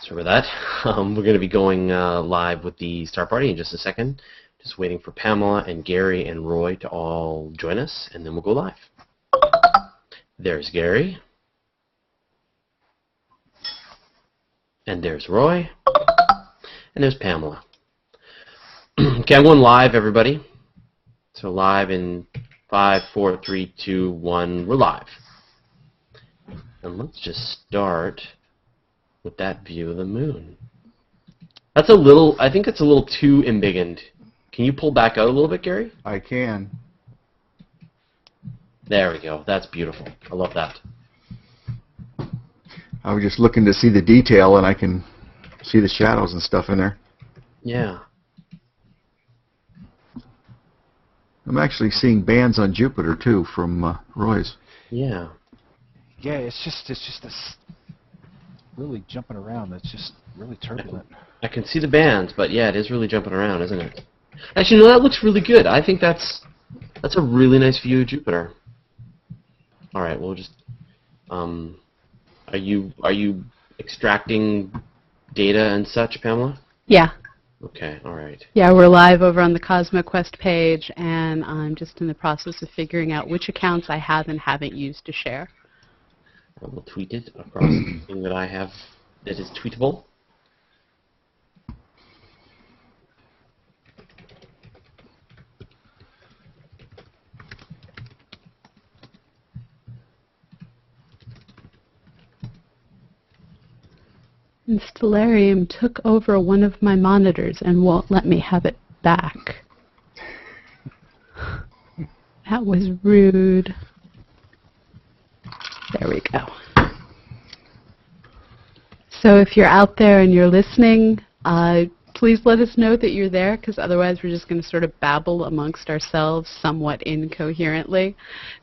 Sorry about that. We're going to be going live with the Star Party in just a second. Just waiting for Pamela and Gary and Roy to all join us, and then we'll go live. There's Gary. And there's Roy. And there's Pamela. Okay, I'm going live, everybody. So live in 5, 4, 3, 2, 1. We're live. And let's just start with that view of the moon. That's a little, I think it's a little too embiggened. Can you pull back out a little bit, Gary? I can. There we go. That's beautiful. I love that. I was just looking to see the detail, and I can see the shadows and stuff in there. Yeah. I'm actually seeing bands on Jupiter too from Roy's. Yeah. Yeah, it's just this really jumping around. It's just really turbulent. I can see the bands, but yeah, it is really jumping around, isn't it? Actually, no, that looks really good. I think that's a really nice view of Jupiter. All right, we'll just. Are you extracting data and such, Pamela? Yeah. Okay, all right. Yeah, we're live over on the CosmoQuest page, and I'm just in the process of figuring out which accounts I have and haven't used to share. I will tweet it across anything that I have that is tweetable. And Stellarium took over one of my monitors and won't let me have it back. That was rude. There we go. So if you're out there and you're listening, please let us know that you're there, because otherwise we're just going to sort of babble amongst ourselves somewhat incoherently.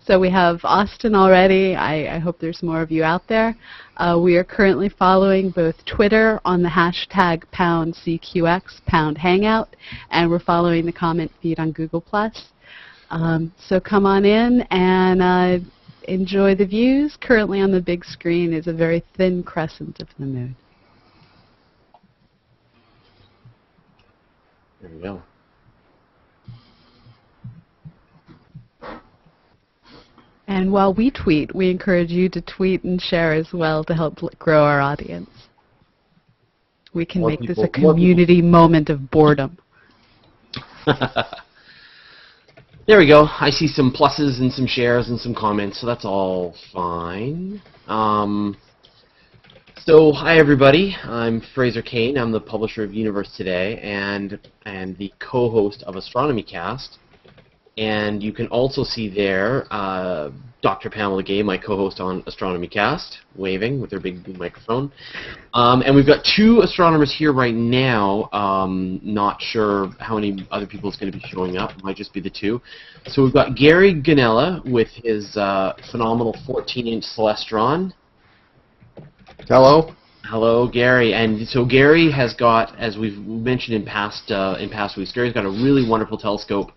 So we have Austin already. I hope there's more of you out there. We are currently following both Twitter on the hashtag #CQX, #Hangout, and we're following the comment feed on Google+. So come on in and enjoy the views. Currently on the big screen is a very thin crescent of the moon. There we go. And while we tweet, we encourage you to tweet and share as well to help grow our audience. We can make this a community moment of boredom. There we go. I see some pluses and some shares and some comments, so that's all fine. So hi everybody. I'm Fraser Kane. I'm the publisher of Universe Today and the co-host of Astronomy Cast. And you can also see there Dr. Pamela Gay, my co-host on Astronomy Cast, waving with her big blue microphone. And we've got two astronomers here right now. Not sure how many other people is going to be showing up. It might just be the two. So we've got Gary Gonnella with his phenomenal 14-inch Celestron. Hello. Hello, Gary. And so Gary has got, as we've mentioned in past weeks, Gary's got a really wonderful telescope.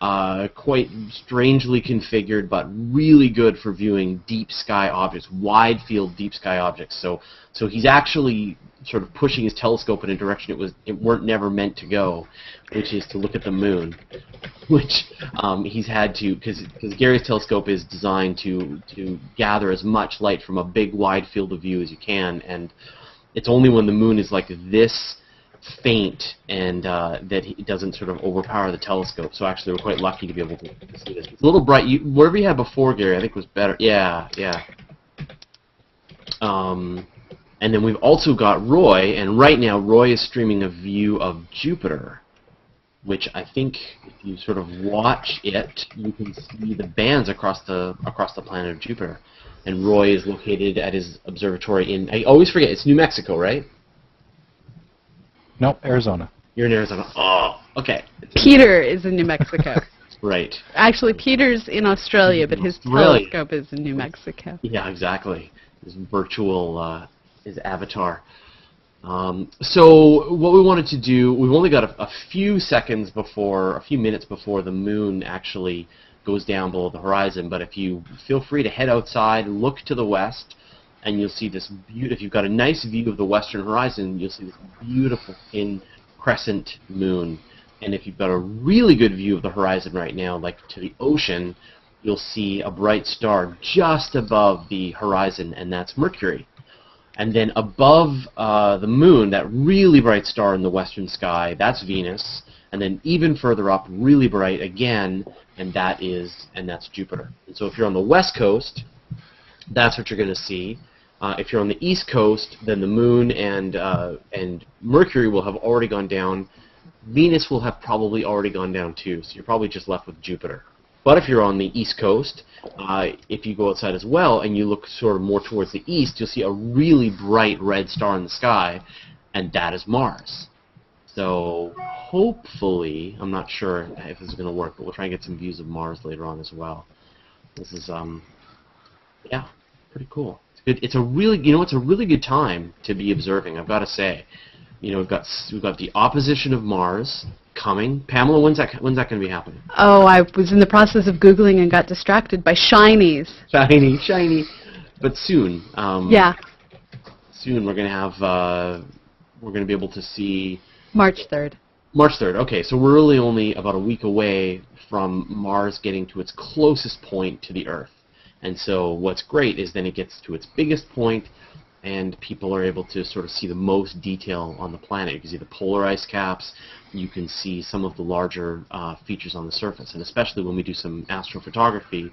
Quite strangely configured, but really good for viewing deep sky objects, wide field deep sky objects. So he's actually sort of pushing his telescope in a direction it weren't never meant to go, which is to look at the moon, which he's had to, because Gary's telescope is designed to gather as much light from a big wide field of view as you can, and it's only when the moon is like this faint and that it doesn't sort of overpower the telescope. So actually we're quite lucky to be able to see this. It's a little bright. Whatever you had before, Gary, I think was better. Yeah, yeah. And then we've also got Roy, and right now Roy is streaming a view of Jupiter, which I think if you sort of watch it, you can see the bands across the planet of Jupiter. And Roy is located at his observatory in, I always forget, it's New Mexico, right? Nope, Arizona. You're in Arizona. Oh, okay. Peter is in New Mexico. Right. Actually, Peter's in Australia, but his telescope is in New Mexico. Yeah, exactly. His virtual, his avatar. So what we wanted to do, we've only got a few minutes before the moon actually goes down below the horizon. But if you feel free to head outside, look to the west, and you'll see this beautiful. If you've got a nice view of the western horizon, you'll see this beautiful thin crescent moon. And if you've got a really good view of the horizon right now, like to the ocean, you'll see a bright star just above the horizon, and that's Mercury. And then above the moon, that really bright star in the western sky, that's Venus. And then even further up, really bright again, and that's Jupiter. And so if you're on the west coast, that's what you're going to see. If you're on the east coast, then the moon and Mercury will have already gone down. Venus will have probably already gone down too, so you're probably just left with Jupiter. But if you're on the east coast, if you go outside as well and you look sort of more towards the east, you'll see a really bright red star in the sky, and that is Mars. So hopefully, I'm not sure if this is going to work, but we'll try and get some views of Mars later on as well. This is, yeah, pretty cool. It's good. It's a really good time to be observing, I've got to say. You know, we've got the opposition of Mars coming. Pamela, when's that going to be happening? Oh, I was in the process of Googling and got distracted by shinies. Shiny. But soon. Yeah. Soon we're going to be able to see March 3rd. March 3rd. Okay, so we're really only about a week away from Mars getting to its closest point to the Earth. And so what's great is then it gets to its biggest point, and people are able to sort of see the most detail on the planet. You can see the polar ice caps. You can see some of the larger features on the surface, and especially when we do some astrophotography,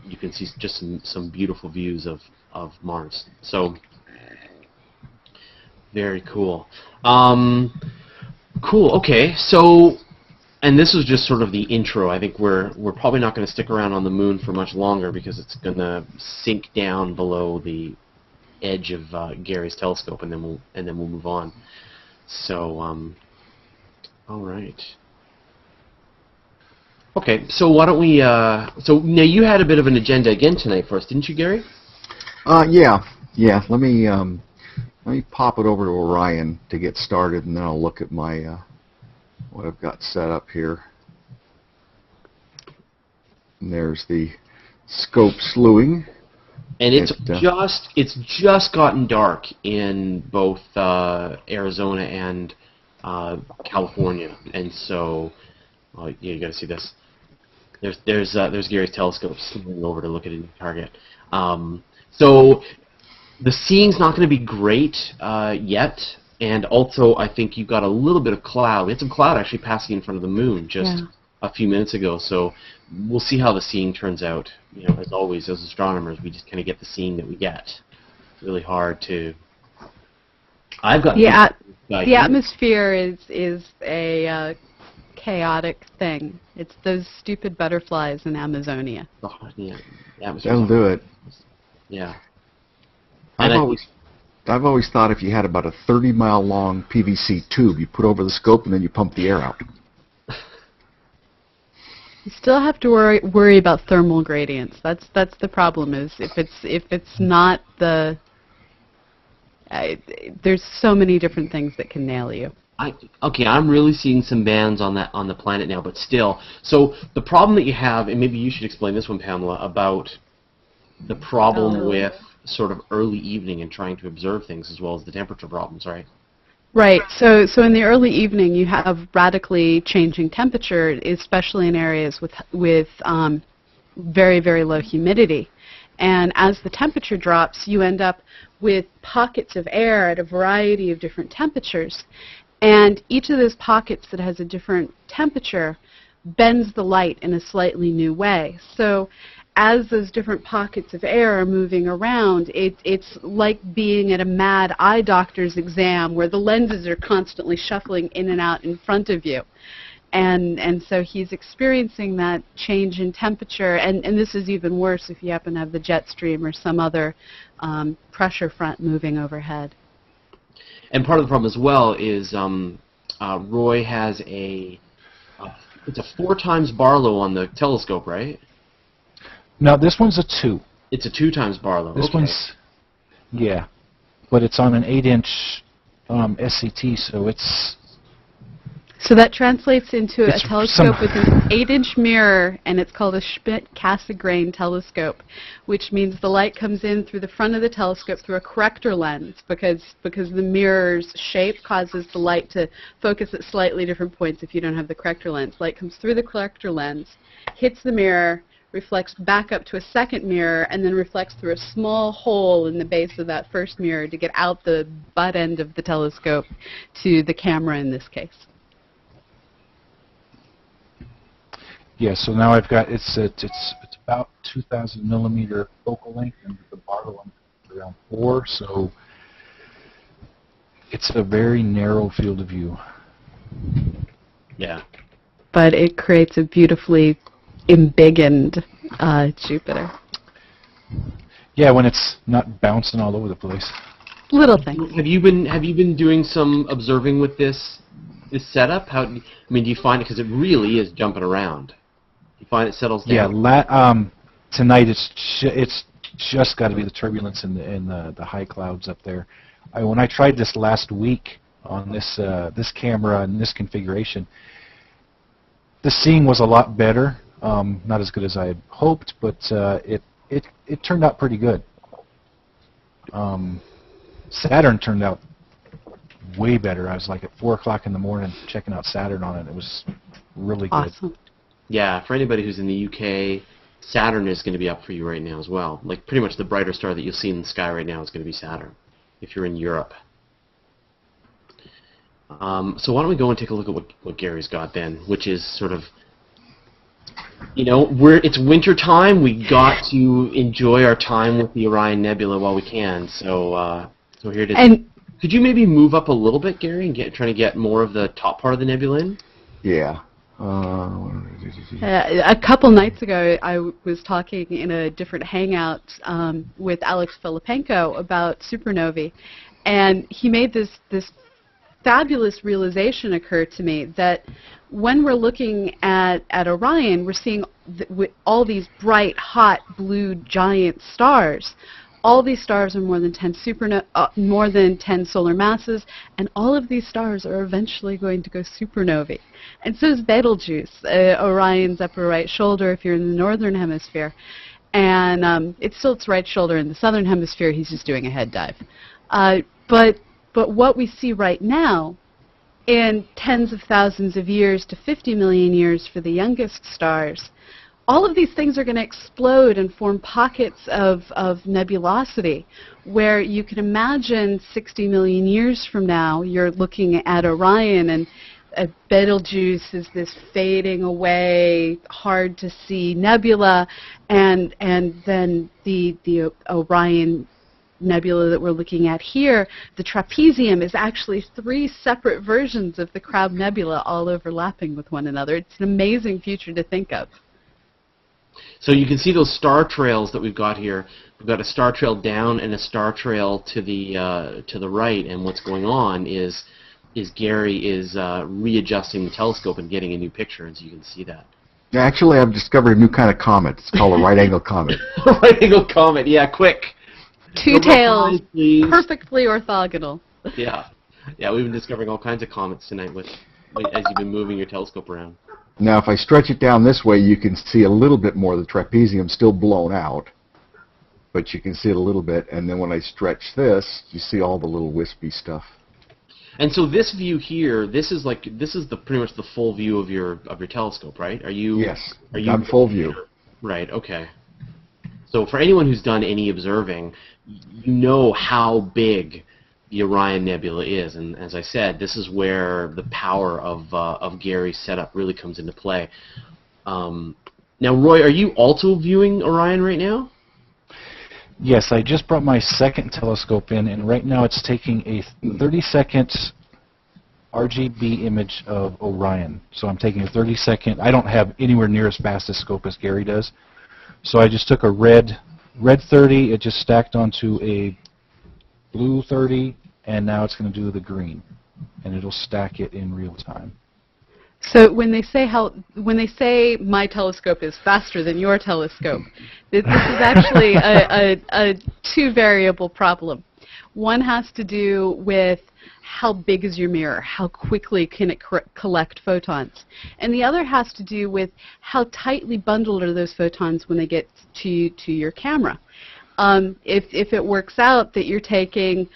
you can see just some beautiful views of Mars. So very cool. Cool. Okay. So, and this was just sort of the intro. I think we're probably not going to stick around on the moon for much longer because it's going to sink down below the edge of Gary's telescope, and then we'll move on. So, all right. Okay. So why don't we? So now you had a bit of an agenda again tonight for us, didn't you, Gary? Yeah. Let me pop it over to Orion to get started, and then I'll look at my what I've got set up here. And there's the scope slewing. And it's just gotten dark in both Arizona and California, and so yeah, you got to see this. There's Gary's telescope slewing over to look at a new target. So the seeing's not going to be great yet, and also I think you've got a little bit of cloud. We had some cloud actually passing in front of the moon just a few minutes ago, so we'll see how the seeing turns out. You know, as always, as astronomers, we just kind of get the seeing that we get. It's really hard to. I've got the atmosphere is a chaotic thing. It's those stupid butterflies in Amazonia. Oh, yeah, that'll do it. Yeah. I've always thought if you had about a 30-mile long PVC tube, you put over the scope and then you pump the air out. You still have to worry about thermal gradients. That's the problem. Is if it's not the there's so many different things that can nail you. Okay, I'm really seeing some bands on the planet now, but still. So the problem that you have, and maybe you should explain this one, Pamela, about the problem with sort of early evening and trying to observe things as well as the temperature problems, right? Right. So in the early evening, you have radically changing temperature, especially in areas with very, very low humidity. And as the temperature drops, you end up with pockets of air at a variety of different temperatures. And each of those pockets that has a different temperature bends the light in a slightly new way. So as those different pockets of air are moving around, it's like being at a mad eye doctor's exam where the lenses are constantly shuffling in and out in front of you. And so he's experiencing that change in temperature, and this is even worse if you happen to have the jet stream or some other pressure front moving overhead. And part of the problem as well is Roy has it's a 4 times Barlow on the telescope, right? No, this one's a 2. It's a 2 times Barlow. This one's, yeah, but it's on an 8-inch SCT, so it's So that translates into It's a telescope with an 8-inch mirror, and it's called a Schmidt-Cassegrain telescope, which means the light comes in through the front of the telescope through a corrector lens, because the mirror's shape causes the light to focus at slightly different points if you don't have the corrector lens. Light comes through the corrector lens, hits the mirror, reflects back up to a second mirror, and then reflects through a small hole in the base of that first mirror to get out the butt end of the telescope to the camera in this case. Yeah, so now I've got, it's about 2,000 millimeter focal length, and with the Barlow I'm around 4, so it's a very narrow field of view. Yeah. But it creates a beautifully embiggened Jupiter. Yeah, when it's not bouncing all over the place. Little things. Have you been doing some observing with this setup? Do you find it, because it really is jumping around? You find it settles down? Yeah, tonight it's just got to be the turbulence in the high clouds up there. When I tried this last week on this camera and this configuration, the seeing was a lot better. Not as good as I had hoped, but it turned out pretty good. Saturn turned out way better. I was like at 4 o'clock in the morning checking out Saturn on it. It was really good. Awesome. Yeah, for anybody who's in the UK, Saturn is going to be up for you right now as well. Like pretty much the brighter star that you'll see in the sky right now is going to be Saturn, if you're in Europe. So why don't we go and take a look at what Gary's got then, which is sort of, it's winter time. We got to enjoy our time with the Orion Nebula while we can. So here it is. And could you maybe move up a little bit, Gary, and trying to get more of the top part of the nebula in? Yeah. A couple nights ago, I was talking in a different hangout with Alex Filipenko about supernovae, and he made this fabulous realization occur to me that when we're looking at Orion, we're seeing all these bright, hot, blue, giant stars. All these stars are more than 10 solar masses, and all of these stars are eventually going to go supernovae. And so is Betelgeuse, Orion's upper right shoulder if you're in the northern hemisphere. And it's still its right shoulder in the southern hemisphere. He's just doing a head dive. But what we see right now, in tens of thousands of years to 50 million years for the youngest stars, all of these things are going to explode and form pockets of nebulosity, where you can imagine 60 million years from now, you're looking at Orion, and Betelgeuse is this fading away, hard to see nebula, and then the Orion Nebula that we're looking at here, the trapezium, is actually 3 separate versions of the Crab Nebula all overlapping with one another. It's an amazing future to think of. So you can see those star trails that we've got here. We've got a star trail down and a star trail to the right, and what's going on is Gary is readjusting the telescope and getting a new picture, and so you can see that. Yeah, actually, I've discovered a new kind of comet. It's called a right-angle comet. Right-angle comet, yeah, quick. 2 tails, perfectly orthogonal. Yeah, we've been discovering all kinds of comets tonight as you've been moving your telescope around. Now, if I stretch it down this way, you can see a little bit more of the trapezium still blown out, but you can see it a little bit. And then when I stretch this, you see all the little wispy stuff. And so this view here, this is pretty much the full view of your telescope, right? Yes. I'm full view. Right. Okay. So for anyone who's done any observing, you know how big the Orion Nebula is, and as I said, this is where the power of Gary's setup really comes into play. Now, Roy, are you also viewing Orion right now? Yes, I just brought my second telescope in, and right now it's taking a 30-second RGB image of Orion. So I'm taking a 30-second. I don't have anywhere near as fast a scope as Gary does. So I just took a red 30, it just stacked onto a blue 30, and now it's going to do the green, and it'll stack it in real time. So when they say my telescope is faster than your telescope, this is actually a 2-variable problem. One has to do with how big is your mirror? How quickly can it collect photons? And the other has to do with how tightly bundled are those photons when they get to your camera. If it works out that you're taking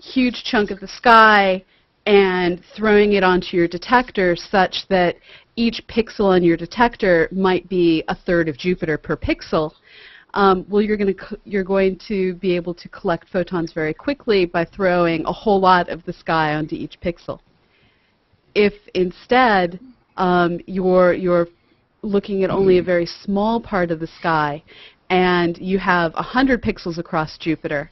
huge chunk of the sky and throwing it onto your detector such that each pixel on your detector might be a third of Jupiter per pixel, well, you're going to be able to collect photons very quickly by throwing a whole lot of the sky onto each pixel. If instead you're looking at only a very small part of the sky and you have 100 pixels across Jupiter,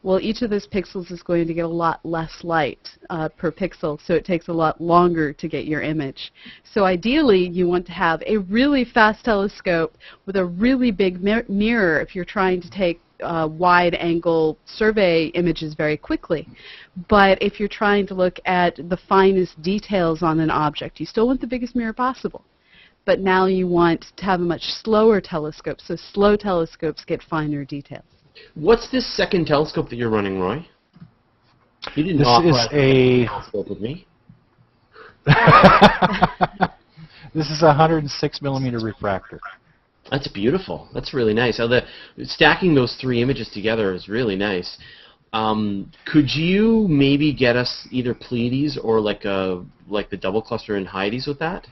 well, each of those pixels is going to get a lot less light per pixel, so it takes a lot longer to get your image. So ideally, you want to have a really fast telescope with a really big mirror if you're trying to take wide-angle survey images very quickly. But if you're trying to look at the finest details on an object, you still want the biggest mirror possible. But now you want to have a much slower telescope, so slow telescopes get finer details. What's this second telescope that you're running, Roy? You didn't This is a telescope with me. This is a 106 millimeter refractor. That's beautiful. That's really nice. So stacking those three images together is really nice. Could you maybe get us either Pleiades or like the double cluster in Hyades with that?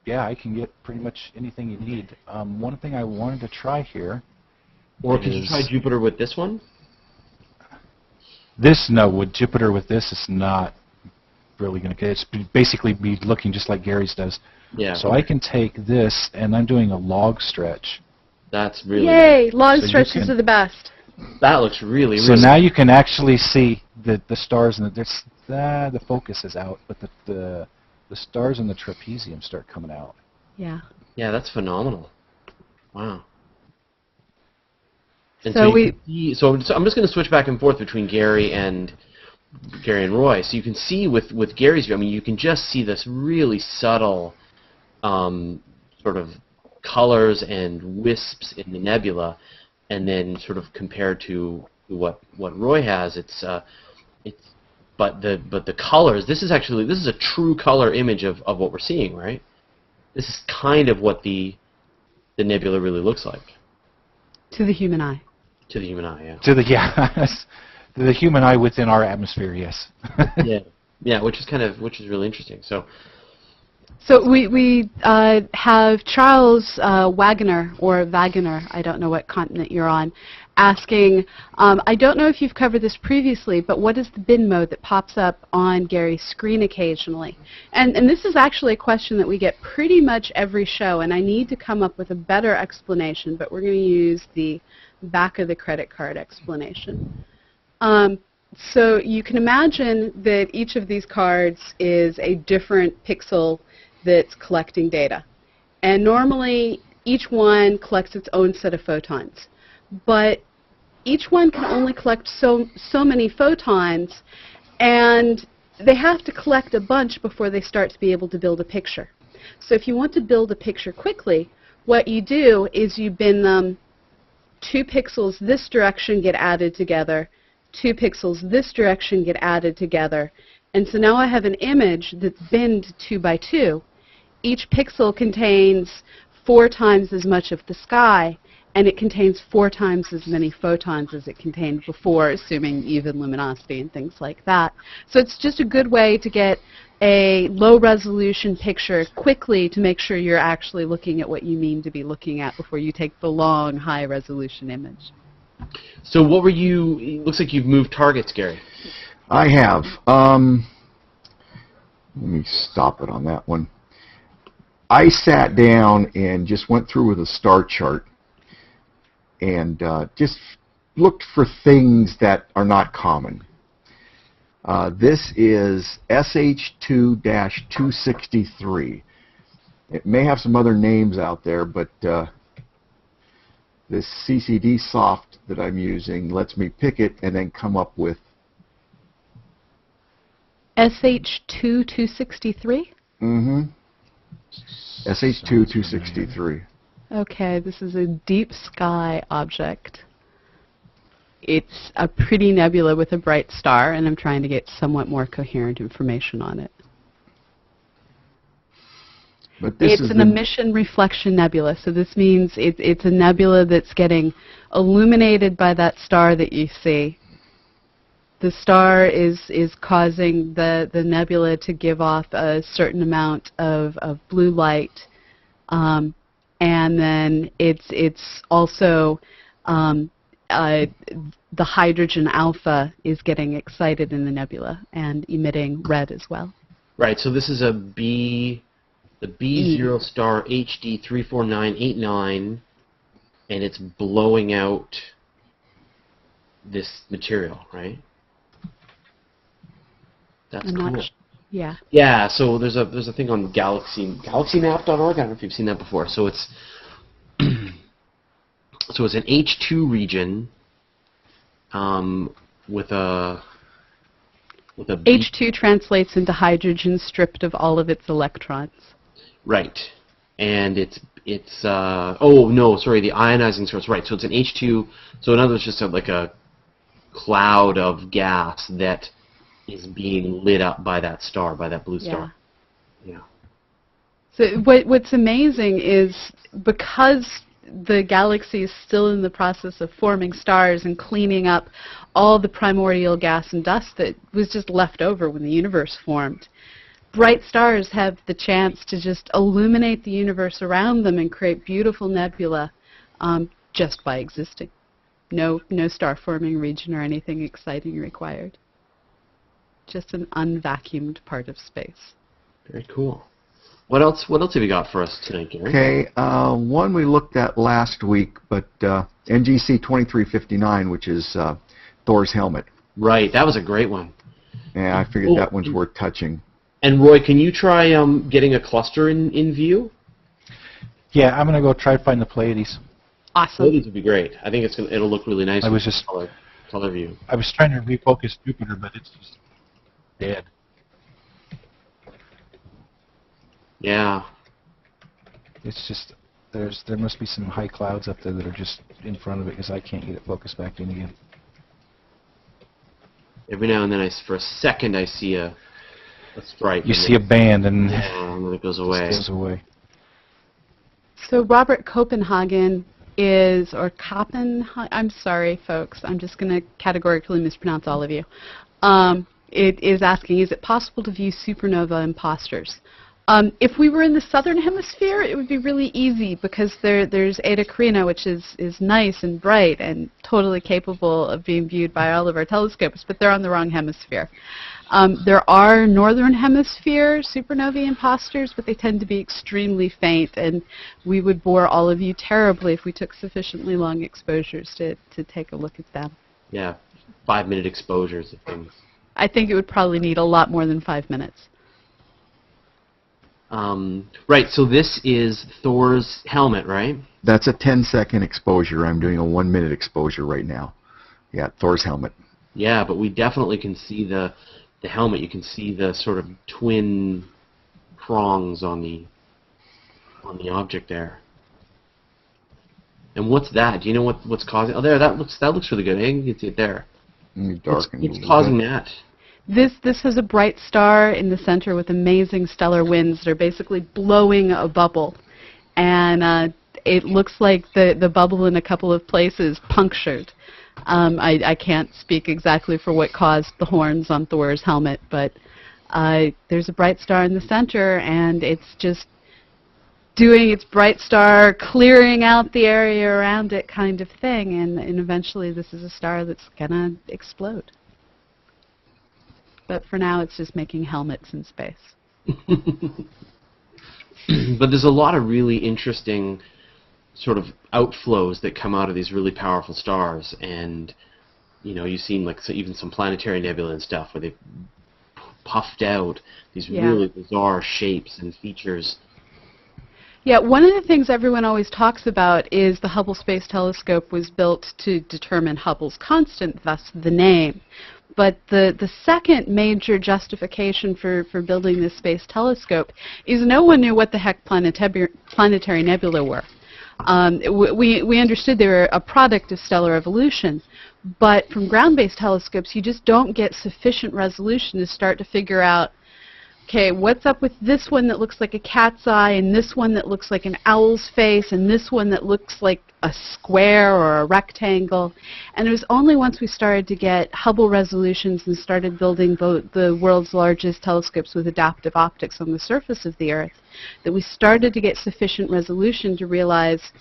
Yeah, I can get pretty much anything you need. One thing I wanted to try here. Or could you try Jupiter with this one? No, with Jupiter with this, it's not really going to get. It's basically be looking just like Gary's does. Yeah. So I can take this, and I'm doing a log stretch. That's really Yay! nice. Log stretches are the best. That looks really, So now you can actually see the stars, and the focus is out, but the stars in the trapezium start coming out. Yeah. Yeah, that's phenomenal. Wow. And so I'm just going to switch back and forth between Gary and Roy. So you can see with Gary's view, I mean, you can just see this really subtle sort of colors and wisps in the nebula, and then sort of compared to what Roy has, but the colors. This is a true color image of what we're seeing, right? This is kind of what the nebula really looks like. To the human eye. To the human eye, yeah. To the human eye within our atmosphere, yes. yeah, which is really interesting. So we have Charles Wagner, or Wagner, I don't know what continent you're on, asking, I don't know if you've covered this previously, but what is the bin mode that pops up on Gary's screen occasionally? And this is actually a question that we get pretty much every show, and I need to come up with a better explanation, but we're going to use the back of the credit card explanation. So you can imagine that each of these cards is a different pixel that's collecting data. And normally, each one collects its own set of photons. But each one can only collect so many photons, and they have to collect a bunch before they start to be able to build a picture. So if you want to build a picture quickly, what you do is you bin them 2 pixels this direction get added together, 2 pixels this direction get added together, and so now I have an image that's binned 2 by 2. Each pixel contains 4 times as much of the sky, and it contains 4 times as many photons as it contained before, assuming even luminosity and things like that. So it's just a good way to get a low-resolution picture quickly to make sure you're actually looking at what you mean to be looking at before you take the long, high-resolution image. So what were you... It looks like you've moved targets, Gary. I have. Let me stop it on that one. I sat down and just went through with a star chart and just looked for things that are not common. This is SH2-263. It may have some other names out there, but this CCD soft that I'm using lets me pick it and then come up with SH2-263? Mm-hmm. SH2-263. Okay, this is a deep sky object. it's a pretty nebula with a bright star, and I'm trying to get somewhat more coherent information on it. But this It's an emission reflection nebula, so this means it's a nebula that's getting illuminated by that star that you see. The star is causing the nebula to give off a certain amount of blue light, and then it's also the hydrogen alpha is getting excited in the nebula and emitting red as well. Right, so this is the B0 star HD 34989, and it's blowing out this material, right? That's cool. Yeah. Yeah, so there's a thing on galaxymap.org. I don't know if you've seen that before. So it's it's an H2 region with a H2 translates into hydrogen stripped of all of its electrons. Right, and the ionizing source. Right, so it's an H2. So in other words, just like a cloud of gas that is being lit up by that star, by that blue star. Yeah. So what's amazing is because the galaxy is still in the process of forming stars and cleaning up all the primordial gas and dust that was just left over when the universe formed, bright stars have the chance to just illuminate the universe around them and create beautiful nebula just by existing. No star-forming region or anything exciting required. Just an unvacuumed part of space. Very cool. What else have you got for us tonight, Gary? Okay, one we looked at last week, but NGC 2359, which is Thor's helmet. Right, that was a great one. Yeah, I figured that one's worth touching. And Roy, can you try getting a cluster in view? Yeah, I'm going to go try to find the Pleiades. Awesome. Pleiades would be great. I think it'll look really nice. I was just color view. I was trying to refocus Jupiter, but it's just dead. Yeah. It's just there must be some high clouds up there that are just in front of it because I can't get it focused back in again. Every now and then, for a second, I see a stripe. You see a band, and then it goes away. It goes away. So Robert Copenhagen I'm sorry, folks. I'm just going to categorically mispronounce all of you. It is asking, is it possible to view supernova imposters? If we were in the southern hemisphere, it would be really easy because there's Eta Carina, which is nice and bright and totally capable of being viewed by all of our telescopes, but they're on the wrong hemisphere. There are northern hemisphere supernovae imposters, but they tend to be extremely faint, and we would bore all of you terribly if we took sufficiently long exposures to take a look at them. Yeah, 5-minute exposures of things. I think it would probably need a lot more than 5 minutes. Right, so this is Thor's helmet, right? That's a 10-second exposure. I'm doing a 1-minute exposure right now. Yeah, Thor's helmet. Yeah, but we definitely can see the helmet. You can see the sort of twin prongs on the object there. And what's that? Do you know what's causing? Oh, there. That looks really good. You can see it there. What's causing that? This has a bright star in the center with amazing stellar winds that are basically blowing a bubble, and it looks like the bubble in a couple of places punctured. I can't speak exactly for what caused the horns on Thor's helmet, but there's a bright star in the center, and it's just doing its bright star, clearing out the area around it kind of thing, and eventually this is a star that's going to explode. But for now, it's just making helmets in space. But there's a lot of really interesting sort of outflows that come out of these really powerful stars, and you've seen even some planetary nebula and stuff where they've puffed out these really bizarre shapes and features. Yeah, one of the things everyone always talks about is the Hubble Space Telescope was built to determine Hubble's constant, thus the name. But the second major justification for building this space telescope is no one knew what the heck planetary nebula were. We understood they were a product of stellar evolution, but from ground-based telescopes, you just don't get sufficient resolution to start to figure out, okay, what's up with this one that looks like a cat's eye, and this one that looks like an owl's face, and this one that looks like a square or a rectangle. And it was only once we started to get Hubble resolutions and started building the world's largest telescopes with adaptive optics on the surface of the Earth that we started to get sufficient resolution to realize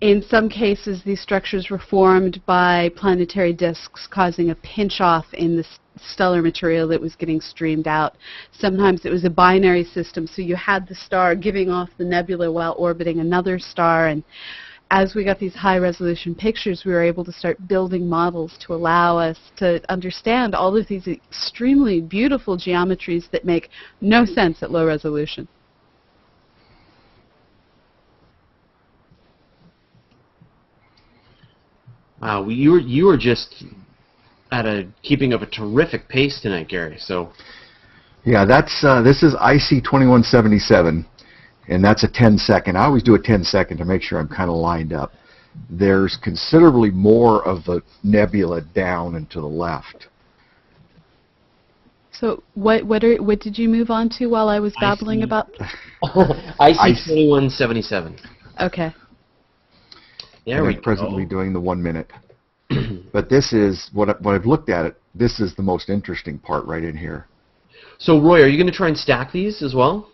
in some cases these structures were formed by planetary disks causing a pinch-off in the stellar material that was getting streamed out. Sometimes it was a binary system, so you had the star giving off the nebula while orbiting another star, and as we got these high-resolution pictures, we were able to start building models to allow us to understand all of these extremely beautiful geometries that make no sense at low resolution. Wow, you were just keeping up a terrific pace tonight, Gary. So, yeah, that's this is IC 2177, and that's a 10-second. I always do a 10-second to make sure I'm kind of lined up. There's considerably more of the nebula down and to the left. So, what did you move on to while I was babbling about? IC 2177. Okay. Yeah, we're presently doing the 1 minute. But this is, what I've looked at it, this is the most interesting part right in here. So, Roy, are you going to try and stack these as well?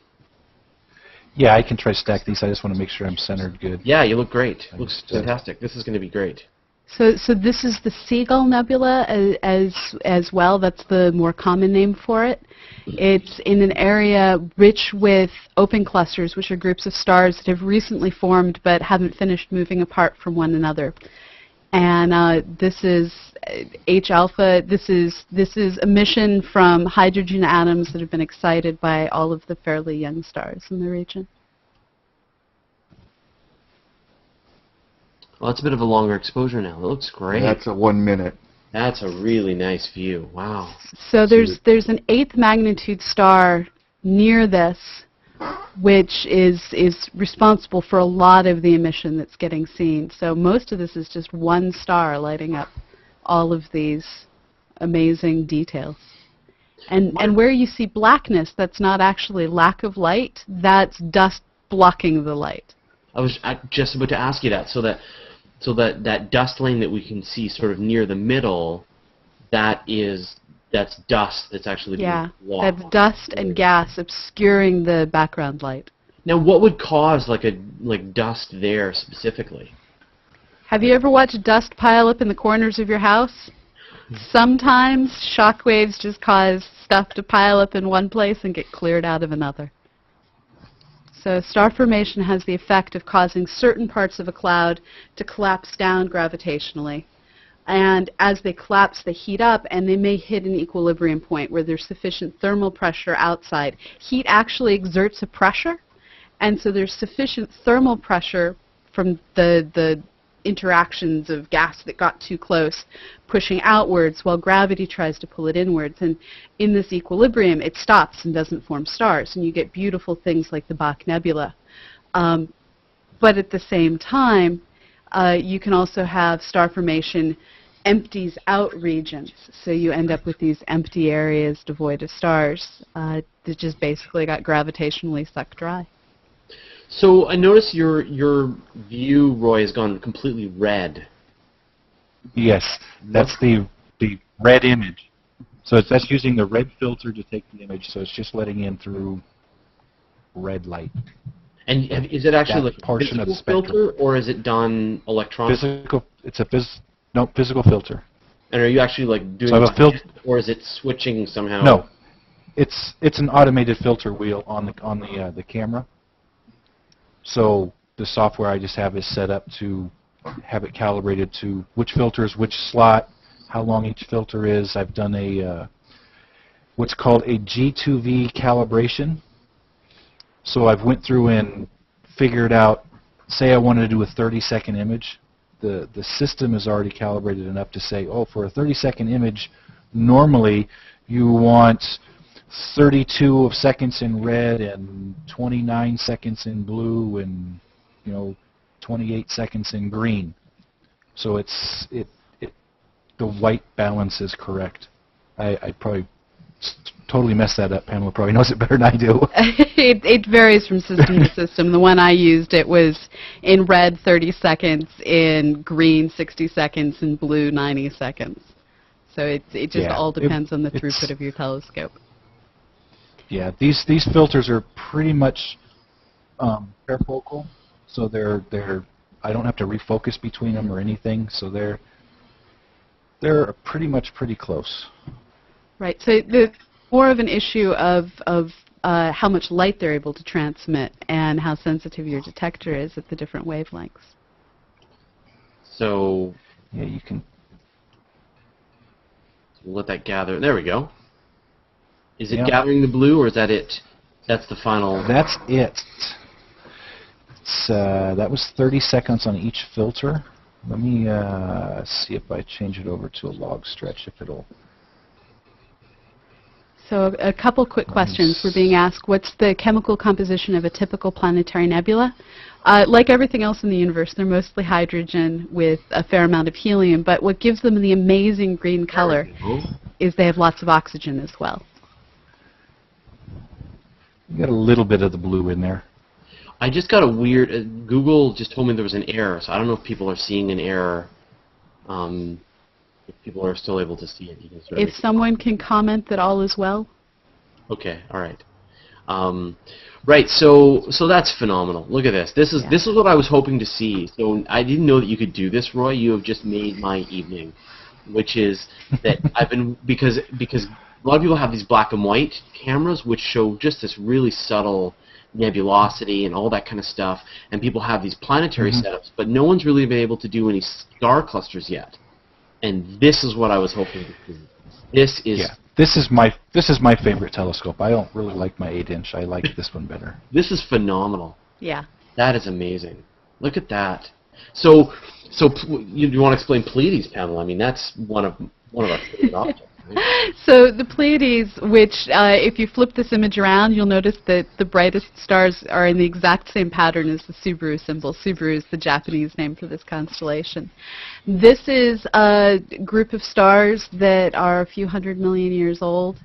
Yeah, I can try to stack these. I just want to make sure I'm centered good. Yeah, you look great. Looks fantastic. This is going to be great. So this is the Seagull Nebula as well. That's the more common name for it. It's in an area rich with open clusters, which are groups of stars that have recently formed but haven't finished moving apart from one another. And this is H-Alpha. This is emission from hydrogen atoms that have been excited by all of the fairly young stars in the region. Well, that's a bit of a longer exposure now. It looks great. That's a 1 minute. That's a really nice view. Wow. So there's an 8th magnitude star near this, which is responsible for a lot of the emission that's getting seen. So most of this is just one star lighting up all of these amazing details. And where you see blackness, that's not actually lack of light. That's dust blocking the light. I was just about to ask you that. So that dust lane that we can see sort of near the middle, that's dust that's actually being blocked. That's dust and gas obscuring the background light. Now, what would cause like dust there specifically? Have you ever watched dust pile up in the corners of your house? Sometimes shock waves just cause stuff to pile up in one place and get cleared out of another. So star formation has the effect of causing certain parts of a cloud to collapse down gravitationally. And as they collapse, they heat up, and they may hit an equilibrium point where there's sufficient thermal pressure outside. Heat actually exerts a pressure, and so there's sufficient thermal pressure from the interactions of gas that got too close, pushing outwards while gravity tries to pull it inwards. And in this equilibrium, it stops and doesn't form stars, and you get beautiful things like the Bach Nebula. But at the same time, you can also have star formation empties out regions. So you end up with these empty areas devoid of stars that just basically got gravitationally sucked dry. So I notice your view, Roy, has gone completely red. Yes, that's the red image. So that's using the red filter to take the image, so it's just letting in through red light. And is it actually like a physical filter, or is it done electronically? Physical. It's a physical filter. And are you actually like doing it, or is it switching somehow? No, it's an automated filter wheel on the camera. So the software I just have is set up to have it calibrated to which filter is which slot, how long each filter is. I've done a what's called a G2V calibration. So I've went through and figured out, say I wanted to do a 30-second image. The system is already calibrated enough to say, oh, for a 30-second image, normally you want 32 seconds in red and 29 seconds in blue and 2 28 seconds in green. So the white balance is correct. I probably totally messed that up. Pamela probably knows it better than I do. It varies from system to system. The one I used, it was in red 30 seconds, in green 60 seconds, in blue 90 seconds. So it just all depends on the throughput of your telescope. Yeah, these filters are pretty much parafocal, so they're I don't have to refocus between them or anything, so they're pretty close. Right. So the more of an issue of how much light they're able to transmit and how sensitive your detector is at the different wavelengths. So yeah, you can let that gather. There we go. Is it gathering the blue, or is that it? That's the final. That's it. That was 30 seconds on each filter. Let me see if I change it over to a log stretch, if it'll. So a couple quick questions. We're being asked, what's the chemical composition of a typical planetary nebula? Like everything else in the universe, they're mostly hydrogen with a fair amount of helium, but what gives them the amazing green color is they have lots of oxygen as well. You got a little bit of the blue in there. I just got a weird. Google just told me there was an error, so I don't know if people are seeing an error. If people are still able to see it, you can sort of. If someone can comment that all is well. Okay. All right. Right. So that's phenomenal. Look at this. This is what I was hoping to see. So I didn't know that you could do this, Roy. You have just made my evening, which is that I've been because a lot of people have these black and white cameras which show just this really subtle nebulosity and all that kind of stuff, and people have these planetary setups, but no one's really been able to do any star clusters yet. And this is what I was hoping to do. This is my favorite telescope. I don't really like my 8-inch. I like this one better. This is phenomenal. Yeah. That is amazing. Look at that. So you want to explain Pleiades, Pamela? I mean, that's one of our favorite objects. Right? So the Pleiades, which if you flip this image around, you'll notice that the brightest stars are in the exact same pattern as the Subaru symbol. Subaru is the Japanese name for this constellation. This is a group of stars that are a few 100 million years old.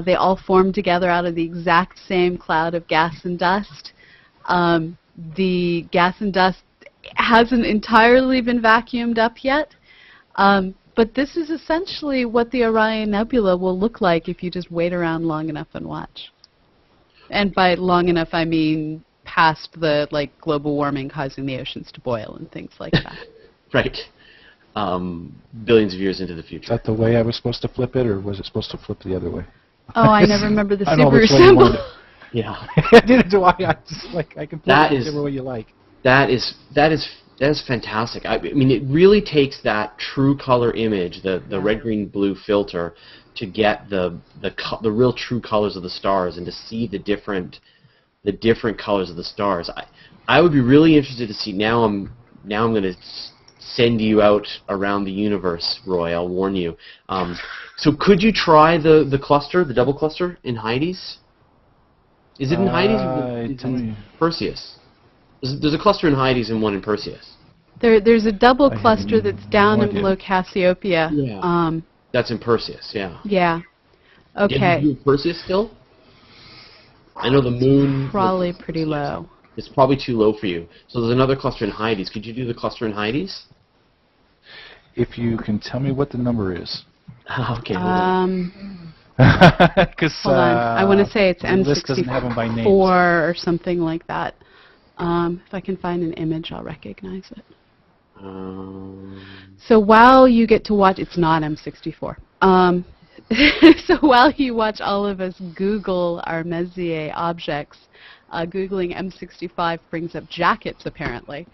They all formed together out of the exact same cloud of gas and dust. The gas and dust hasn't entirely been vacuumed up yet. But this is essentially what the Orion Nebula will look like if you just wait around long enough and watch. And by long enough, I mean past the global warming causing the oceans to boil and things like that. Right. Billions of years into the future. Is that the way I was supposed to flip it, or was it supposed to flip the other way? Oh, I never remember the I don't know Subaru which way you wanted symbol. it. Yeah. Neither do I. I can flip it whichever way you like. That is fantastic. I mean, it really takes that true color image, the red, green, blue filter, to get the real true colors of the stars and to see the different colors of the stars. I would be really interested to see. Now I'm going to send you out around the universe, Roy. I'll warn you. So could you try the cluster, the double cluster in Hyades? Is it in Hyades or it's in Perseus? There's a cluster in Hyades and one in Perseus. There's a double cluster that's down and below Cassiopeia. Yeah. That's in Perseus, yeah. Yeah. Okay. Can you do Perseus still? I know the moon... Probably pretty low. It's probably too low for you. So there's another cluster in Hyades. Could you do the cluster in Hyades? If you can tell me what the number is. Okay. Hold on. I want to say it's M64 or something like that. If I can find an image, I'll recognize it. So while you get to watch, it's not M64. So while you watch all of us Google our Messier objects, Googling M65 brings up jackets, apparently.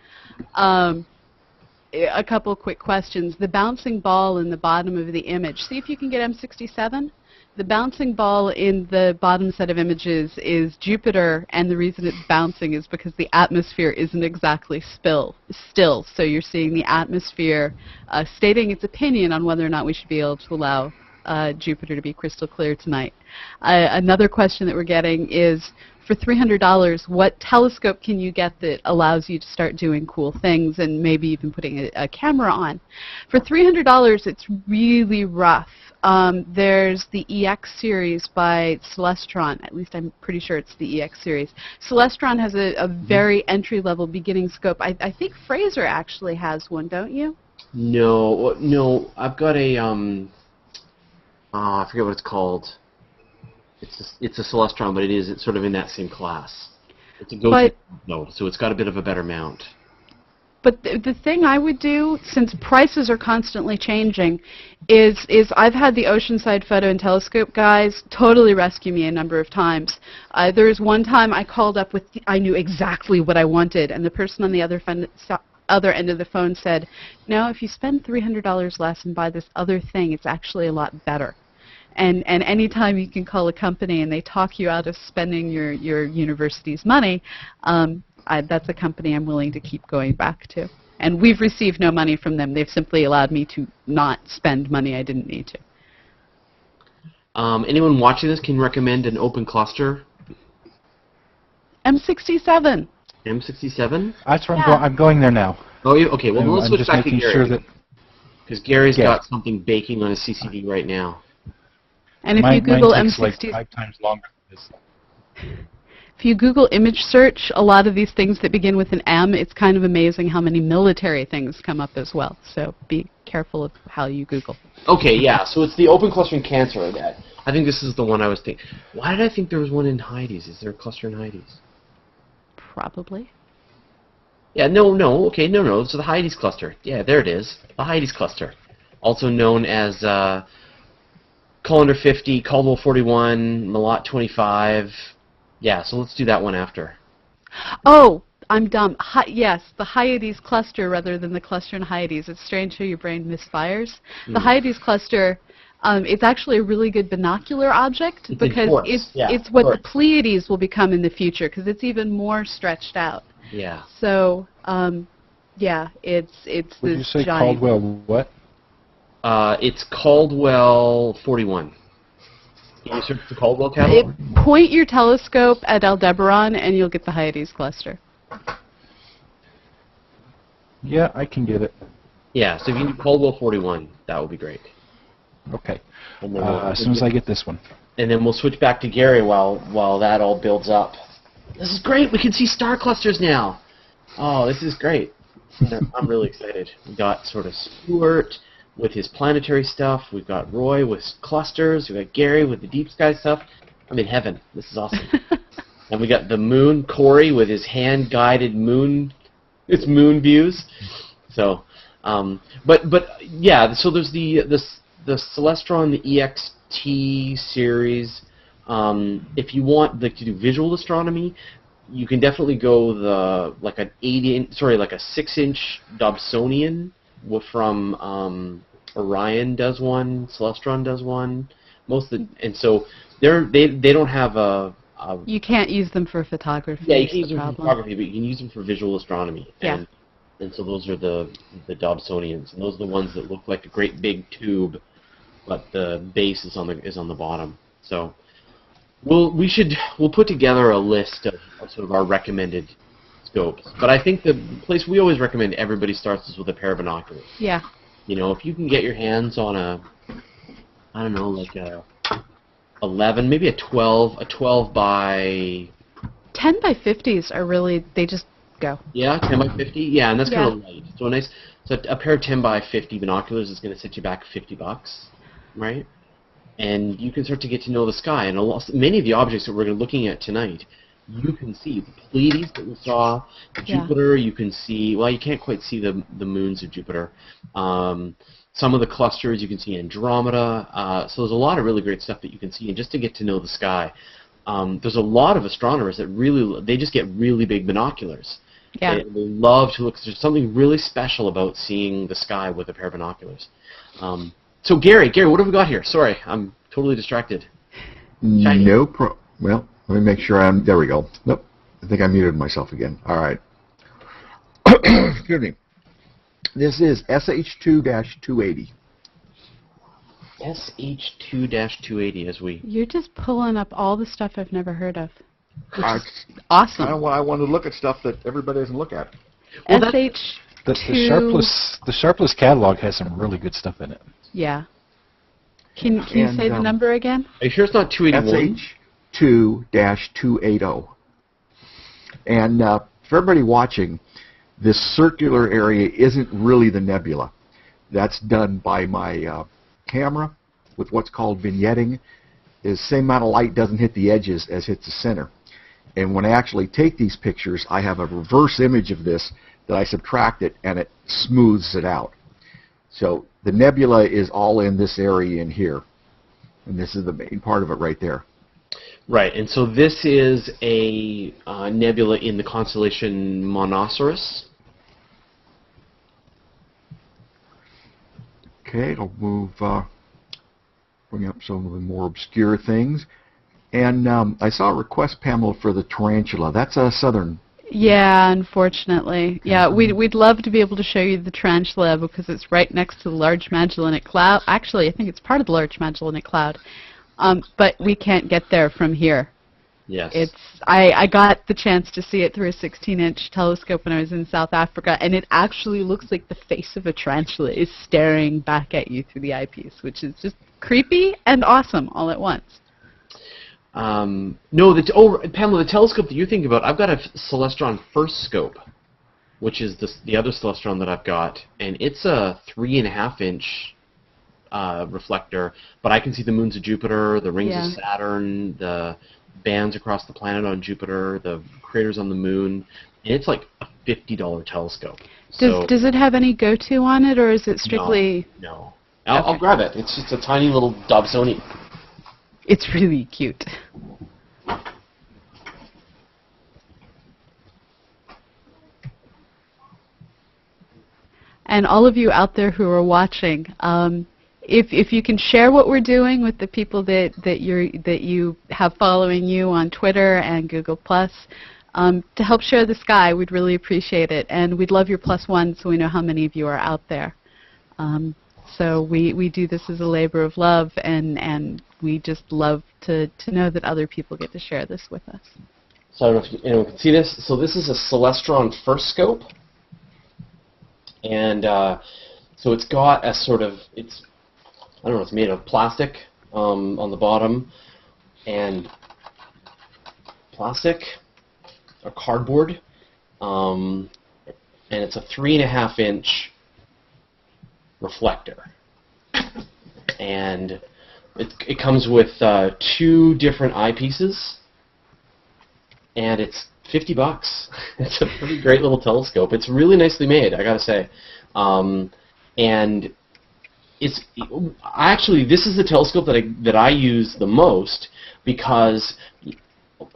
A couple quick questions. The bouncing ball in the bottom of the image, see if you can get M67. The bouncing ball in the bottom set of images is Jupiter, and the reason it's bouncing is because the atmosphere isn't exactly still. So you're seeing the atmosphere stating its opinion on whether or not we should be able to allow Jupiter to be crystal clear tonight. Another question that we're getting is, for $300, what telescope can you get that allows you to start doing cool things and maybe even putting a camera on? For $300, it's really rough. There's the EX series by Celestron. At least I'm pretty sure it's the EX series. Celestron has a very entry-level beginning scope. I think Fraser actually has one, don't you? No. I've got a I forget what it's called. It's a Celestron, but it's sort of in that same class. It's a go-to mode, so it's got a bit of a better mount. But the thing I would do, since prices are constantly changing, is I've had the Oceanside Photo and Telescope guys totally rescue me a number of times. There was one time I called up with, I knew exactly what I wanted, and the person on the other end of the phone said, no, if you spend $300 less and buy this other thing, it's actually a lot better. And any time you can call a company and they talk you out of spending your university's money, that's a company I'm willing to keep going back to. And we've received no money from them. They've simply allowed me to not spend money I didn't need to. Anyone watching this can recommend an open cluster? M67. M67? That's where I'm going there now. Oh, okay. Well, let's switch back to Gary. Sure that because Gary's got something baking on his CCD right now. And if you Google mine M60, takes like 5 times longer than this. If you Google image search, a lot of these things that begin with an M, it's kind of amazing how many military things come up as well. So be careful of how you Google. Okay, yeah. So it's the open cluster in Cancer. I think this is the one I was thinking. Why did I think there was one in Hyades? Is there a cluster in Hyades? Probably. Yeah, no. So the Hyades cluster. Yeah, there it is. The Hyades cluster. Also known as Colander 50, Caldwell 41, Malott 25. Yeah, so let's do that one after. Oh, I'm dumb. Yes, the Hyades cluster rather than the cluster in Hyades. It's strange how your brain misfires. The Hyades cluster, it's actually a really good binocular object because it's what the Pleiades will become in the future because it's even more stretched out. Yeah. So, yeah, it's Would this you say giant. Caldwell what? It's Caldwell 41. Can you search the Caldwell catalog? Point your telescope at Aldebaran and you'll get the Hyades cluster. Yeah, I can get it. Yeah, so if you can do Caldwell 41, that would be great. Okay. And then As soon as I get this one. And then we'll switch back to Gary while that all builds up. This is great. We can see star clusters now. Oh, this is great. I'm really excited. We got sort of Stuart with his planetary stuff. We've got Roy with clusters. We've got Gary with the deep sky stuff. I'm in heaven. This is awesome. And we got the moon, Corey with his hand-guided moon, its moon views. So, but yeah. So there's the Celestron, the EXT series. If you want to do visual astronomy, you can definitely go like a 6-inch Dobsonian from Orion does one, Celestron does one. And so they don't have a. You can't use them for photography. Yeah, you can use them for photography, but you can use them for visual astronomy. Yeah. And so those are the Dobsonians, and those are the ones that look like a great big tube, but the base is on the bottom. So we'll put together a list of sort of our recommended scopes. But I think the place we always recommend everybody starts is with a pair of binoculars. Yeah. You know, if you can get your hands on like a 11, maybe a 12 by 10 by 50s are really, they just go. Yeah, 10 by 50. Yeah, and that's kind of light. So a pair of 10 by 50 binoculars is going to set you back $50, right? And you can start to get to know the sky. And many of the objects that we're looking at tonight, you can see the Pleiades that we saw, Jupiter. You can see, well, you can't quite see the moons of Jupiter. Some of the clusters, you can see Andromeda. So there's a lot of really great stuff that you can see. And just to get to know the sky, there's a lot of astronomers that they just get really big binoculars. Yeah. They love to look. There's something really special about seeing the sky with a pair of binoculars. So Gary, what have we got here? Sorry, I'm totally distracted. Well, let me make sure there we go. Nope, I think I muted myself again. All right. Excuse me. This is SH2-280. SH2-280 as we... You're just pulling up all the stuff I've never heard of. which is awesome. Kind of why I want to look at stuff that everybody doesn't look at. Well, SH2. The Sharpless catalog has some really good stuff in it. Yeah. Can you say the number again? Are you sure it's not 281? SH2-280. And for everybody watching, this circular area isn't really the nebula. That's done by my camera with what's called vignetting. The same amount of light doesn't hit the edges as hits the center. And when I actually take these pictures, I have a reverse image of this that I subtract it, and it smooths it out. So the nebula is all in this area in here. And this is the main part of it right there. Right, and so this is a nebula in the constellation Monoceros. Okay, I'll move, bring up some of the more obscure things. And I saw a request, Pamela, for the tarantula. That's a southern. Yeah, unfortunately. Yeah, we'd love to be able to show you the tarantula because it's right next to the Large Magellanic Cloud. Actually, I think it's part of the Large Magellanic Cloud. But we can't get there from here. Yes. I got the chance to see it through a 16-inch telescope when I was in South Africa, and it actually looks like the face of a tarantula is staring back at you through the eyepiece, which is just creepy and awesome all at once. No, Pamela, the telescope that you think about, I've got a Celestron First Scope, which is the other Celestron that I've got, and it's a 3.5-inch reflector, but I can see the moons of Jupiter, the rings of Saturn, the bands across the planet on Jupiter, the craters on the moon, and it's like a $50 telescope. Does it have any go-to on it, or is it strictly... No. I'll grab it. It's just a tiny little Dobsoni. It's really cute. And all of you out there who are watching, if you can share what we're doing with the people that you have following you on Twitter and Google+, to help share the sky, we'd really appreciate it. And we'd love your +1 so we know how many of you are out there. So we do this as a labor of love, and we just love to know that other people get to share this with us. So I don't know if anyone can see this. So this is a Celestron First Scope. And so it's got a sort of, I don't know, it's made of plastic on the bottom, and plastic or cardboard, and it's a 3.5-inch reflector, and it comes with 2 different eyepieces, and it's $50. It's a pretty great little telescope. It's really nicely made, I gotta say, and it's actually, this is the telescope that I use the most because,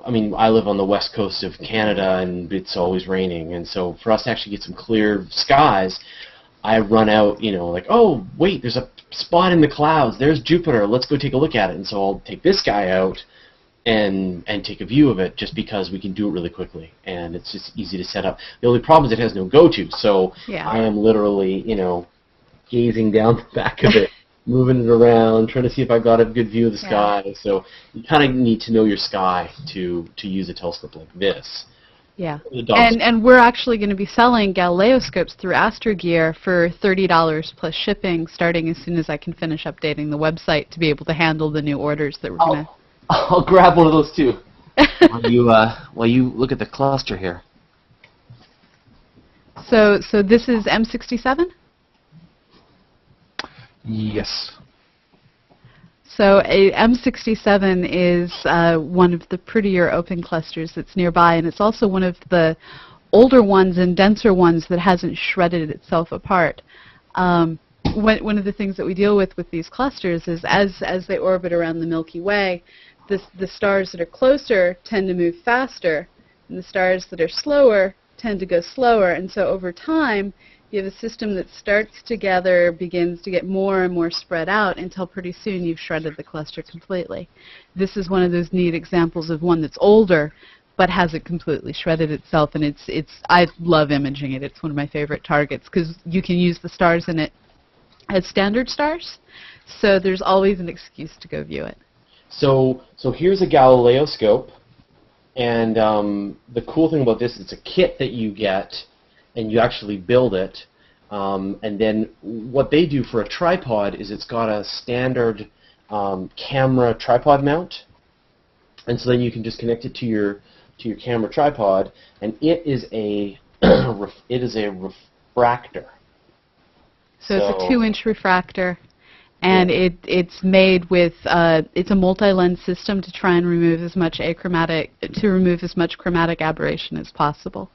I mean, I live on the west coast of Canada and it's always raining, and so for us to actually get some clear skies, I run out, like, oh, wait, there's a spot in the clouds. There's Jupiter. Let's go take a look at it. And so I'll take this guy out and take a view of it just because we can do it really quickly. And it's just easy to set up. The only problem is it has no go-to. So I am literally, gazing down the back of it, moving it around, trying to see if I've got a good view of the sky. So you kind of need to know your sky to use a telescope like this. Yeah, and we're actually going to be selling Galileo Scopes through AstroGear for $30 plus shipping, starting as soon as I can finish updating the website to be able to handle the new orders that we're going to... I'll grab one of those too. while you look at the cluster here. So this is M67? Yes. So a M67 is one of the prettier open clusters that's nearby, and it's also one of the older ones and denser ones that hasn't shredded itself apart. One of the things that we deal with these clusters is as they orbit around the Milky Way, the stars that are closer tend to move faster, and the stars that are slower tend to go slower, and so over time, you have a system that starts together, begins to get more and more spread out until pretty soon you've shredded the cluster completely. This is one of those neat examples of one that's older but hasn't completely shredded itself, and I love imaging it. It's one of my favorite targets because you can use the stars in it as standard stars, so there's always an excuse to go view it. So here's a Galileo Scope, And the cool thing about this, it's a kit that you get, and you actually build it. And then what they do for a tripod is it's got a standard camera tripod mount, and so then you can just connect it to your camera tripod, and it is a refractor. So it's a 2-inch refractor, and it's made with it's a multi-lens system to try and remove as much chromatic aberration as possible.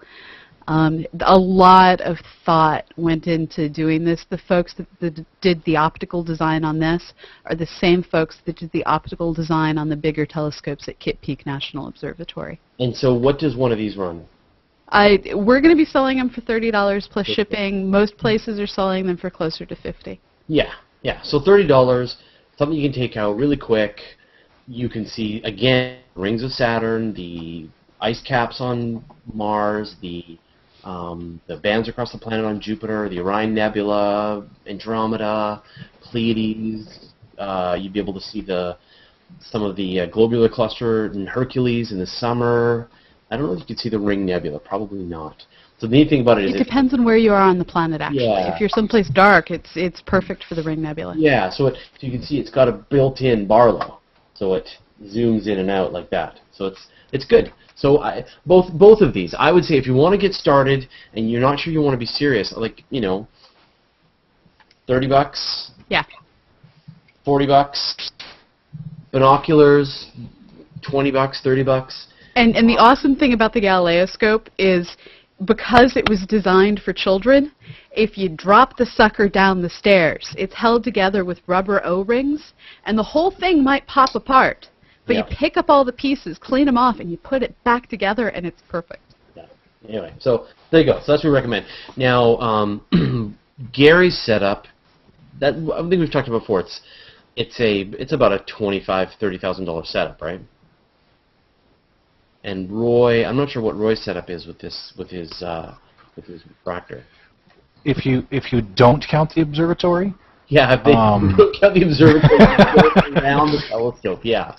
A lot of thought went into doing this. The folks that did the optical design on this are the same folks that did the optical design on the bigger telescopes at Kitt Peak National Observatory. And so what does one of these run? We're going to be selling them for $30 plus shipping. Most places are selling them for closer to $50. Yeah. So $30, something you can take out really quick. You can see, again, rings of Saturn, the ice caps on Mars, the bands across the planet on Jupiter, the Orion Nebula, Andromeda, Pleiades. You'd be able to see some of the globular cluster in Hercules in the summer. I don't know if you could see the Ring Nebula. Probably not. So the neat thing about it is... It depends on where you are on the planet, actually. Yeah. If you're someplace dark, it's perfect for the Ring Nebula. Yeah, so you can see it's got a built-in Barlow. So it zooms in and out like that. So it's good. So both of these, I would say if you want to get started and you're not sure you want to be serious, like, $30, Yeah. $40, binoculars, $20, $30. And the awesome thing about the Galileo Scope is because it was designed for children, if you drop the sucker down the stairs, it's held together with rubber O-rings, and the whole thing might pop apart. But you pick up all the pieces, clean them off, and you put it back together, and it's perfect. Yeah. Anyway, so there you go. So that's what we recommend. Now, Gary's setup, that I think we've talked about before. It's about a $25,000-$30,000 setup, right? And Roy, I'm not sure what Roy's setup is with his refractor. If you don't count the observatory. Yeah, if they don't count the observatory around the telescope. Yeah.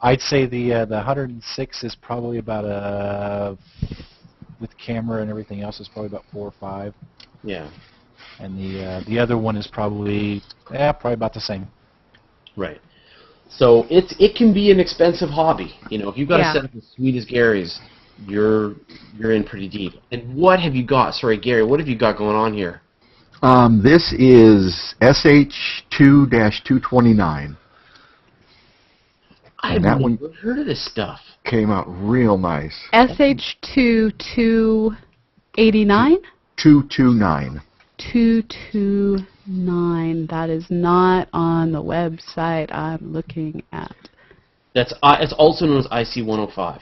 I'd say the 106 is probably about with camera and everything else is probably about 4 or 5. Yeah. And the other one is probably about the same. Right. So it can be an expensive hobby. If you've got a setup as sweet as Gary's, you're in pretty deep. And what have you got? Sorry, Gary, what have you got going on here? This is SH2-229. I've never heard of this stuff. Came out real nice. SH2-289? 229. 229. That is not on the website I'm looking at. It's also known as IC105.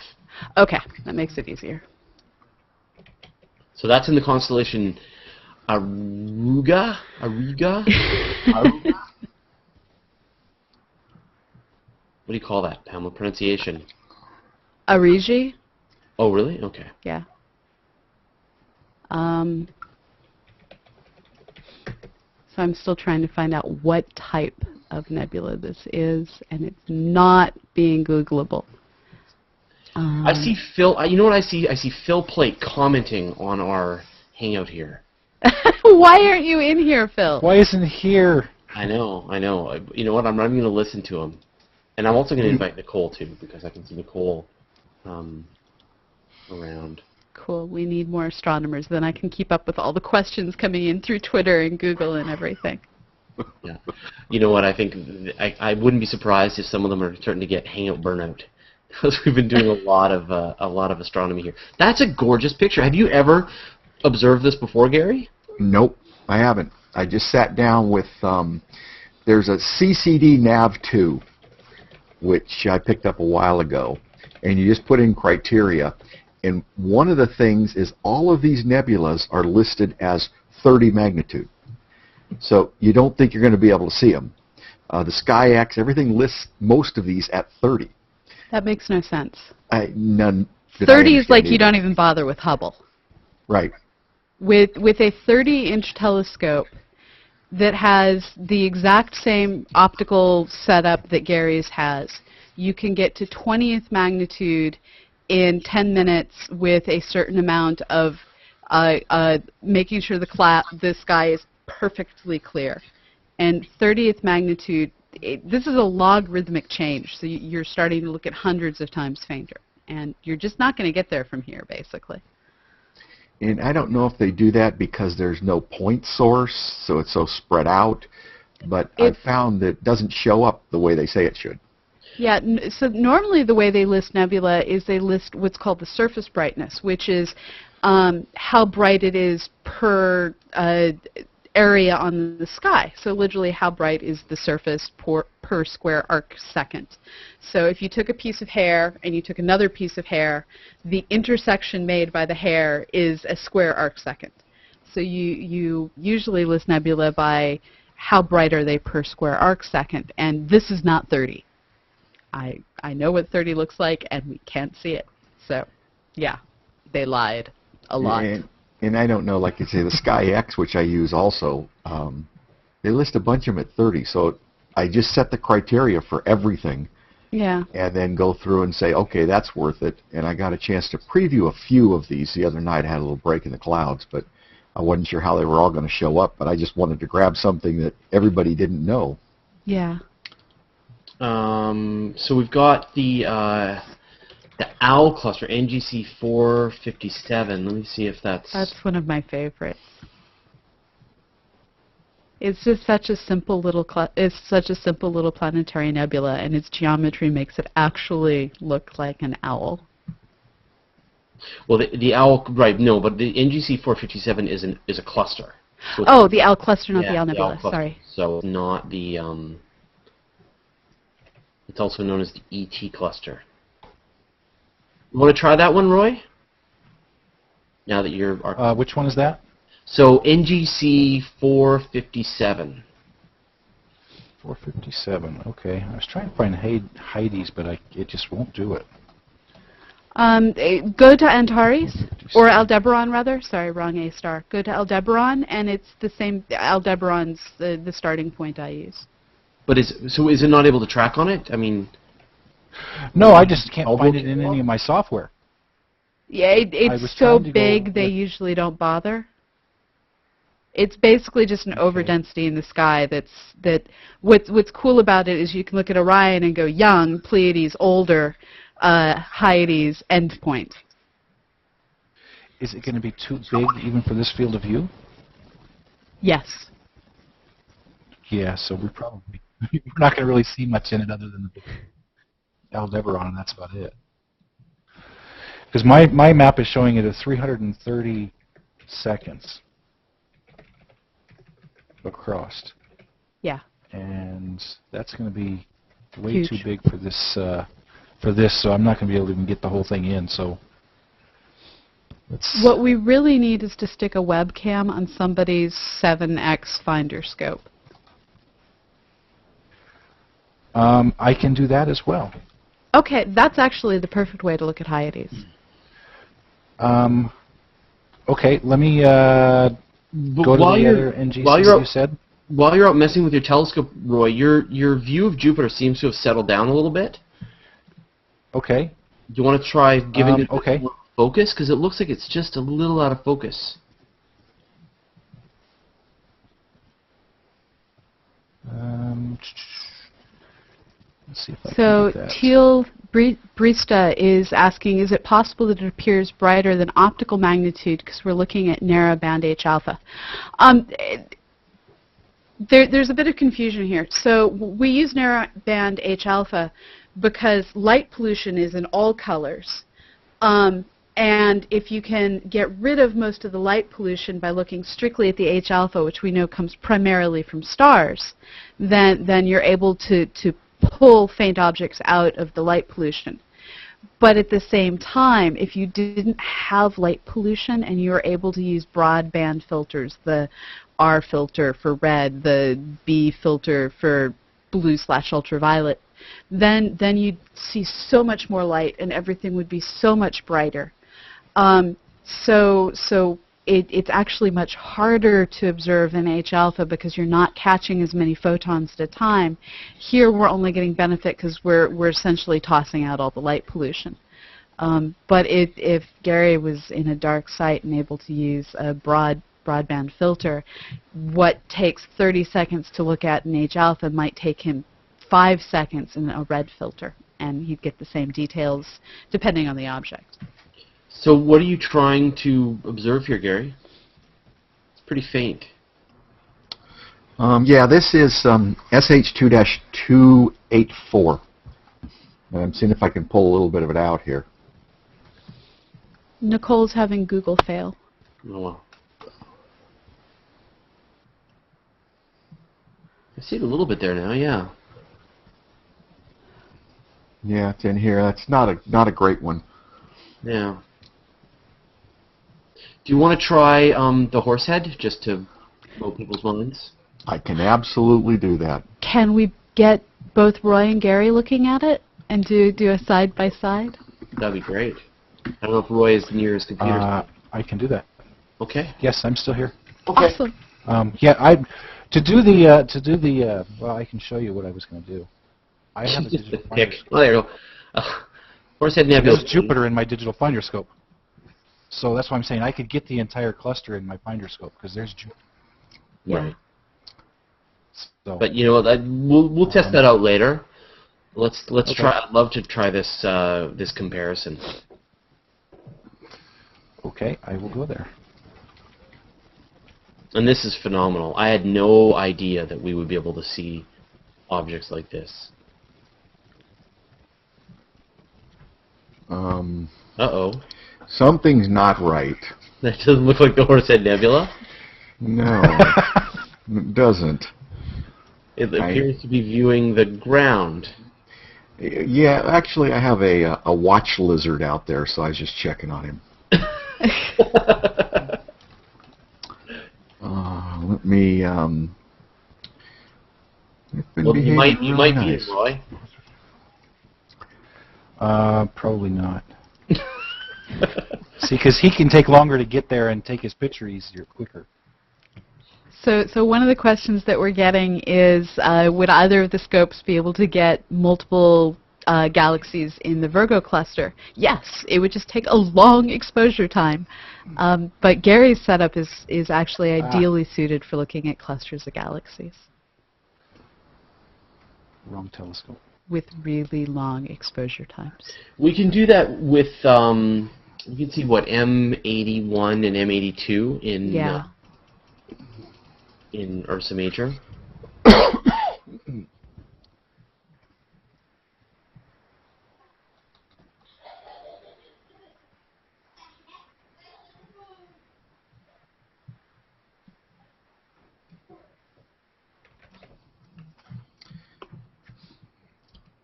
Okay, that makes it easier. So that's in the constellation Auriga? What do you call that, Pamela? Pronunciation? Auriga? Oh, really? Okay. Yeah. So I'm still trying to find out what type of nebula this is, and it's not being Googleable. I see Phil. You know what I see? I see Phil Plait commenting on our Hangout here. Why aren't you in here, Phil? Why isn't he here? I know. You know what? I'm not even going to listen to him. And I'm also going to invite Nicole, too, because I can see Nicole around. Cool. We need more astronomers. Then I can keep up with all the questions coming in through Twitter and Google and everything. Yeah. You know what? I think I wouldn't be surprised if some of them are starting to get Hangout burnout. Because we've been doing a lot of astronomy here. That's a gorgeous picture. Have you ever observed this before, Gary? Nope, I haven't. I just sat down with, there's a CCD NAV2, which I picked up a while ago, and you just put in criteria, and one of the things is all of these nebulas are listed as 30 magnitude. So you don't think you're going to be able to see them. The SkyX, everything lists most of these at 30. That makes no sense. None. 30 is like you don't even bother with Hubble. Right. With a 30-inch telescope that has the exact same optical setup that Gary's has, you can get to 20th magnitude in 10 minutes with a certain amount of making sure the sky is perfectly clear. And 30th magnitude, this is a logarithmic change, so you're starting to look at hundreds of times fainter. And you're just not going to get there from here, basically. And I don't know if they do that because there's no point source, so it's so spread out. But I've found that it doesn't show up the way they say it should. Yeah, so normally the way they list nebula is they list what's called the surface brightness, which is how bright it is per area on the sky. So literally how bright is the surface per square arc second. So if you took a piece of hair and you took another piece of hair, the intersection made by the hair is a square arc second. So you usually list nebula by how bright are they per square arc second, and this is not 30. I know what 30 looks like, and we can't see it. So, yeah, they lied a lot. And I don't know, like you say, the SkyX, which I use also, they list a bunch of them at 30. So I just set the criteria for everything. Yeah. And then go through and say, okay, that's worth it. And I got a chance to preview a few of these the other night. I had a little break in the clouds, but I wasn't sure how they were all going to show up. But I just wanted to grab something that everybody didn't know. Yeah. So we've got the OWL cluster, NGC 457. Let me see if that's one of my favorites. It's just such a simple little planetary nebula, and its geometry makes it actually look like an owl. Well, the OWL, right? No, but the NGC 457 is a cluster. So oh, the OWL cluster, not the OWL nebula. Sorry. So not the It's also known as the ET cluster. You want to try that one, Roy? Now that you're... which one is that? So NGC 457. 457, okay. I was trying to find Heidi's, but it just won't do it. Go to Antares, or Aldebaran rather. Sorry, wrong A star. Go to Aldebaran, and it's the same. Aldebaran's the starting point I use. But is it not able to track on it? I mean... No, I just can't find it in any of my software. Yeah, it's so big they usually don't bother. It's basically just an overdensity in the sky. What's cool about it is you can look at Orion and go young, Pleiades, older, Hyades, endpoint. Is it going to be too big even for this field of view? Yes. Yeah, so we're not going to really see much in it other than the Aldebaran, and that's about it. Because my map is showing it at 330 seconds across. Yeah. And that's going to be way too big for this, so I'm not going to be able to even get the whole thing in. So what we really need is to stick a webcam on somebody's 7X finder scope. I can do that as well. Okay, that's actually the perfect way to look at Hyades. Okay, let me go to the other NGCs you said. While you're out messing with your telescope, Roy, your view of Jupiter seems to have settled down a little bit. Okay. Do you want to try giving it okay. focus? Because it looks like it's just a little out of focus. Let's see if I so can get that. Teal Brista is asking, is it possible that it appears brighter than optical magnitude because we're looking at narrowband H-alpha? There's a bit of confusion here. So we use narrowband H-alpha because light pollution is in all colors. And if you can get rid of most of the light pollution by looking strictly at the H-alpha, which we know comes primarily from stars, then you're able to pull faint objects out of the light pollution. But at the same time, if you didn't have light pollution and you were able to use broadband filters, the R filter for red, the B filter for blue/ultraviolet, then you'd see so much more light and everything would be so much brighter. So it's actually much harder to observe in H-alpha because you're not catching as many photons at a time. Here we're only getting benefit because we're essentially tossing out all the light pollution. But if Gary was in a dark site and able to use a broadband filter, what takes 30 seconds to look at in H-alpha might take him 5 seconds in a red filter, and he'd get the same details depending on the object. So what are you trying to observe here, Gary? It's pretty faint. Yeah, this is SH2-284. And I'm seeing if I can pull a little bit of it out here. Nicole's having Google fail. Oh, well. I see it a little bit there now, yeah. Yeah, it's in here. That's not a great one. Yeah. Do you want to try the Horsehead, just to blow people's minds? I can absolutely do that. Can we get both Roy and Gary looking at it and do a side-by-side? That'd be great. I don't know if Roy is near his computer. I can do that. Okay. Yes, I'm still here. Okay. Awesome. Yeah, well, I can show you what I was going to do. I have a digital finder Pick. scope. Oh, there you go. Horsehead Nebula. There's Jupiter in my digital finder scope. So that's why I'm saying I could get the entire cluster in my finder scope because there's Jupiter. Right. So, But you know what? We'll test that out later. Let's Okay. try. I'd love to try this this comparison. okay, I will go there. And this is phenomenal. I had no idea that we would be able to see objects like this. Uh-oh. Something's not right. That doesn't look like the Horsehead Nebula. No, it doesn't. It appears to be viewing the ground. Yeah, actually, I have a watch lizard out there, so I was just checking on him. Let me. Well, you might be it, Roy. Probably not. See, because he can take longer to get there and take his picture quicker. So one of the questions that we're getting is, would either of the scopes be able to get multiple galaxies in the Virgo cluster? Yes, it would just take a long exposure time. But Gary's setup is actually ideally suited for looking at clusters of galaxies Wrong telescope. with really long exposure times. We can do that with, we can see what, M81 and M82 in Ursa Major.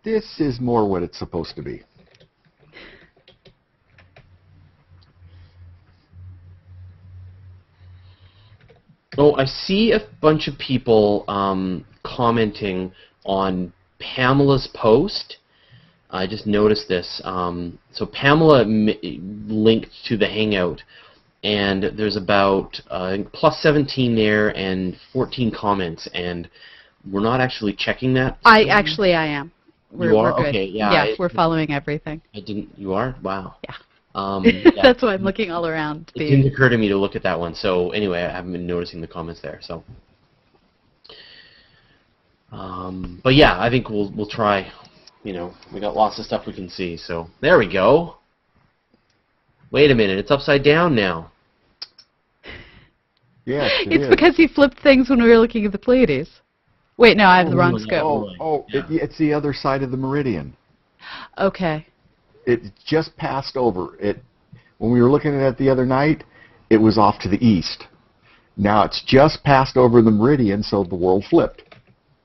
This is more what it's supposed to be. Oh, I see a bunch of people commenting on Pamela's post. I just noticed this. So Pamela linked to the Hangout, and there's about I think plus 17 there and 14 comments, and we're not actually checking that. I am. You are? We're good. Okay, yeah. Yeah, we're following everything. I didn't. You are? Wow. Yeah. Yeah. That's why I'm looking all around. It didn't occur to me to look at that one. So anyway, I haven't been noticing the comments there. So, but yeah, I think we'll try. You know, we got lots of stuff we can see. So there we go. Wait a minute, it's upside down now. Yes, It's because he flipped things when we were looking at the Pleiades. Wait, no, I have the wrong scope. Yeah. It's the other side of the meridian. Okay. It just passed over. When we were looking at it the other night, it was off to the east. Now it's just passed over the meridian, so the world flipped.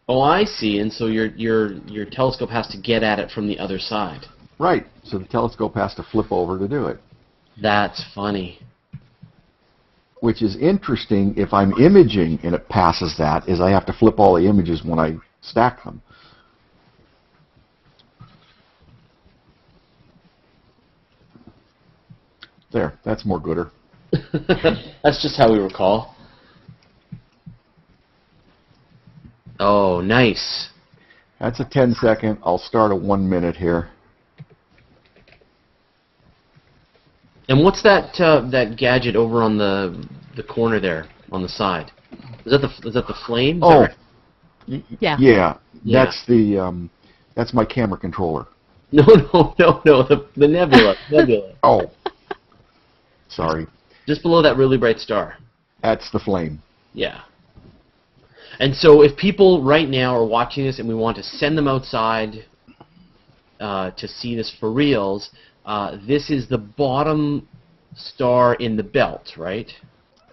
Oh, I see. And so your telescope has to get at it from the other side. Right. So the telescope has to flip over to do it. That's funny. Which is interesting. If I'm imaging and it passes that, is I have to flip all the images when I stack them. There. That's more gooder. That's just how we recall. Oh, nice. That's a 10-second. I'll start a 1 minute here. And what's that that gadget over on the corner there on the side? Is that the flame? Is that Oh, right? Yeah. yeah. Yeah. That's my camera controller. No, the nebula. Nebula. Oh, sorry. Just below that really bright star. That's the flame. Yeah. And so if people right now are watching this and we want to send them outside to see this for reals, this is the bottom star in the belt, right?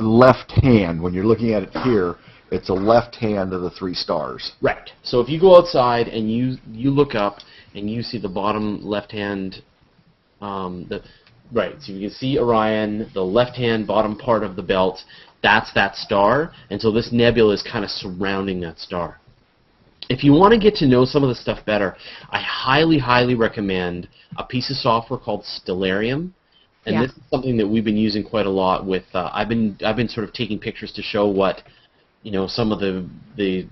Left hand. When you're looking at it here, it's a left hand of the 3 stars. Right. So if you go outside and you look up and you see the bottom left hand, right. So you can see Orion, the left hand bottom part of the belt. That's that star, and so this nebula is kind of surrounding that star. If you want to get to know some of the stuff better, I highly, highly recommend a piece of software called Stellarium. And this is something that we've been using quite a lot with. I've been sort of taking pictures to show what, some of the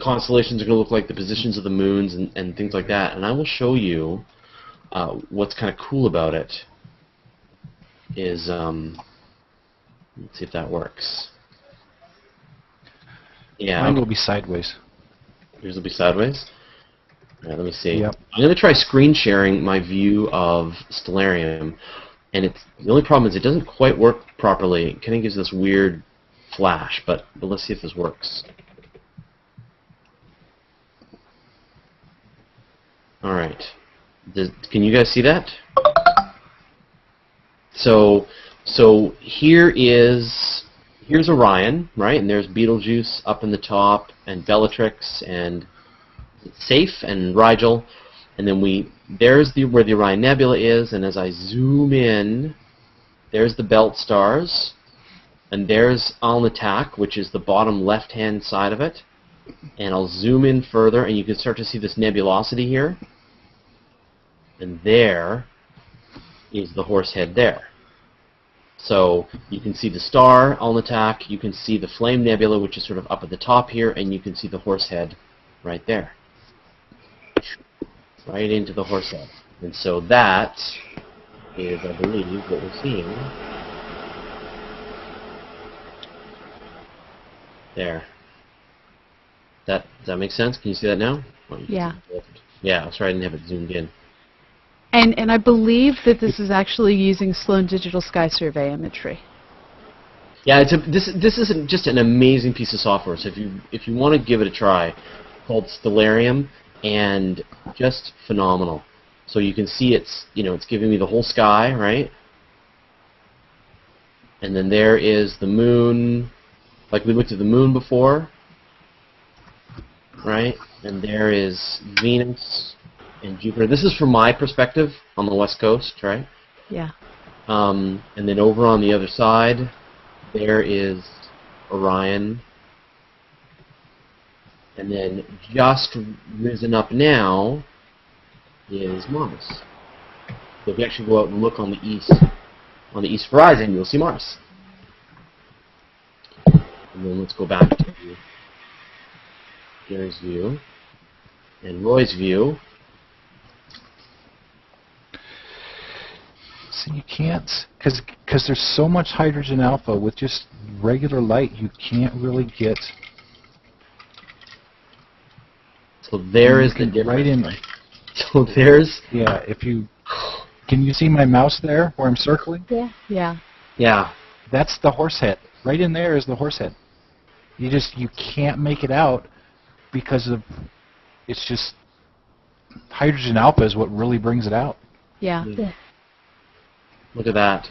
constellations are going to look like, the positions of the moons and things like that. And I will show you what's kind of cool about it. Is let's see if that works. Yeah. Mine will be sideways. Yours will be sideways? All right, let me see. Yep. I'm going to try screen sharing my view of Stellarium, and the only problem is it doesn't quite work properly. It kind of gives this weird flash, but let's see if this works. All right. Can you guys see that? So here's Orion, right? And there's Betelgeuse up in the top, and Bellatrix, and Safe, and Rigel, and then there's where the Orion Nebula is. And as I zoom in, there's the belt stars, and there's Alnitak, which is the bottom left-hand side of it. And I'll zoom in further, and you can start to see this nebulosity here. And there is the Horsehead there. So you can see the star, Alnitak, you can see the Flame Nebula, which is sort of up at the top here, and you can see the Horsehead right there. Right into the Horsehead. And so that is, I believe, what we're seeing. There. Does that make sense? Can you see that now? Yeah. Yeah, sorry I didn't have it zoomed in. And I believe that this is actually using Sloan Digital Sky Survey imagery. Yeah, this is just an amazing piece of software. So if you want to give it a try, called Stellarium, and just phenomenal. So you can see it's giving me the whole sky, right? And then there is the moon, like we looked at the moon before, right? And there is Venus and Jupiter. This is from my perspective on the west coast, right? Yeah. And then over on the other side, there is Orion. And then just risen up now is Mars. So if you actually go out and look on the east horizon, you'll see Mars. And then let's go back to Gary's view and Roy's view. So you can't, because there's so much hydrogen alpha with just regular light, you can't really get. So there is the difference. Right in. So there's. Yeah, can you see my mouse there where I'm circling? Yeah. Yeah. Yeah. That's the Horsehead. Right in there is the Horsehead. You can't make it out because it's just hydrogen alpha is what really brings it out. Yeah. Look at that.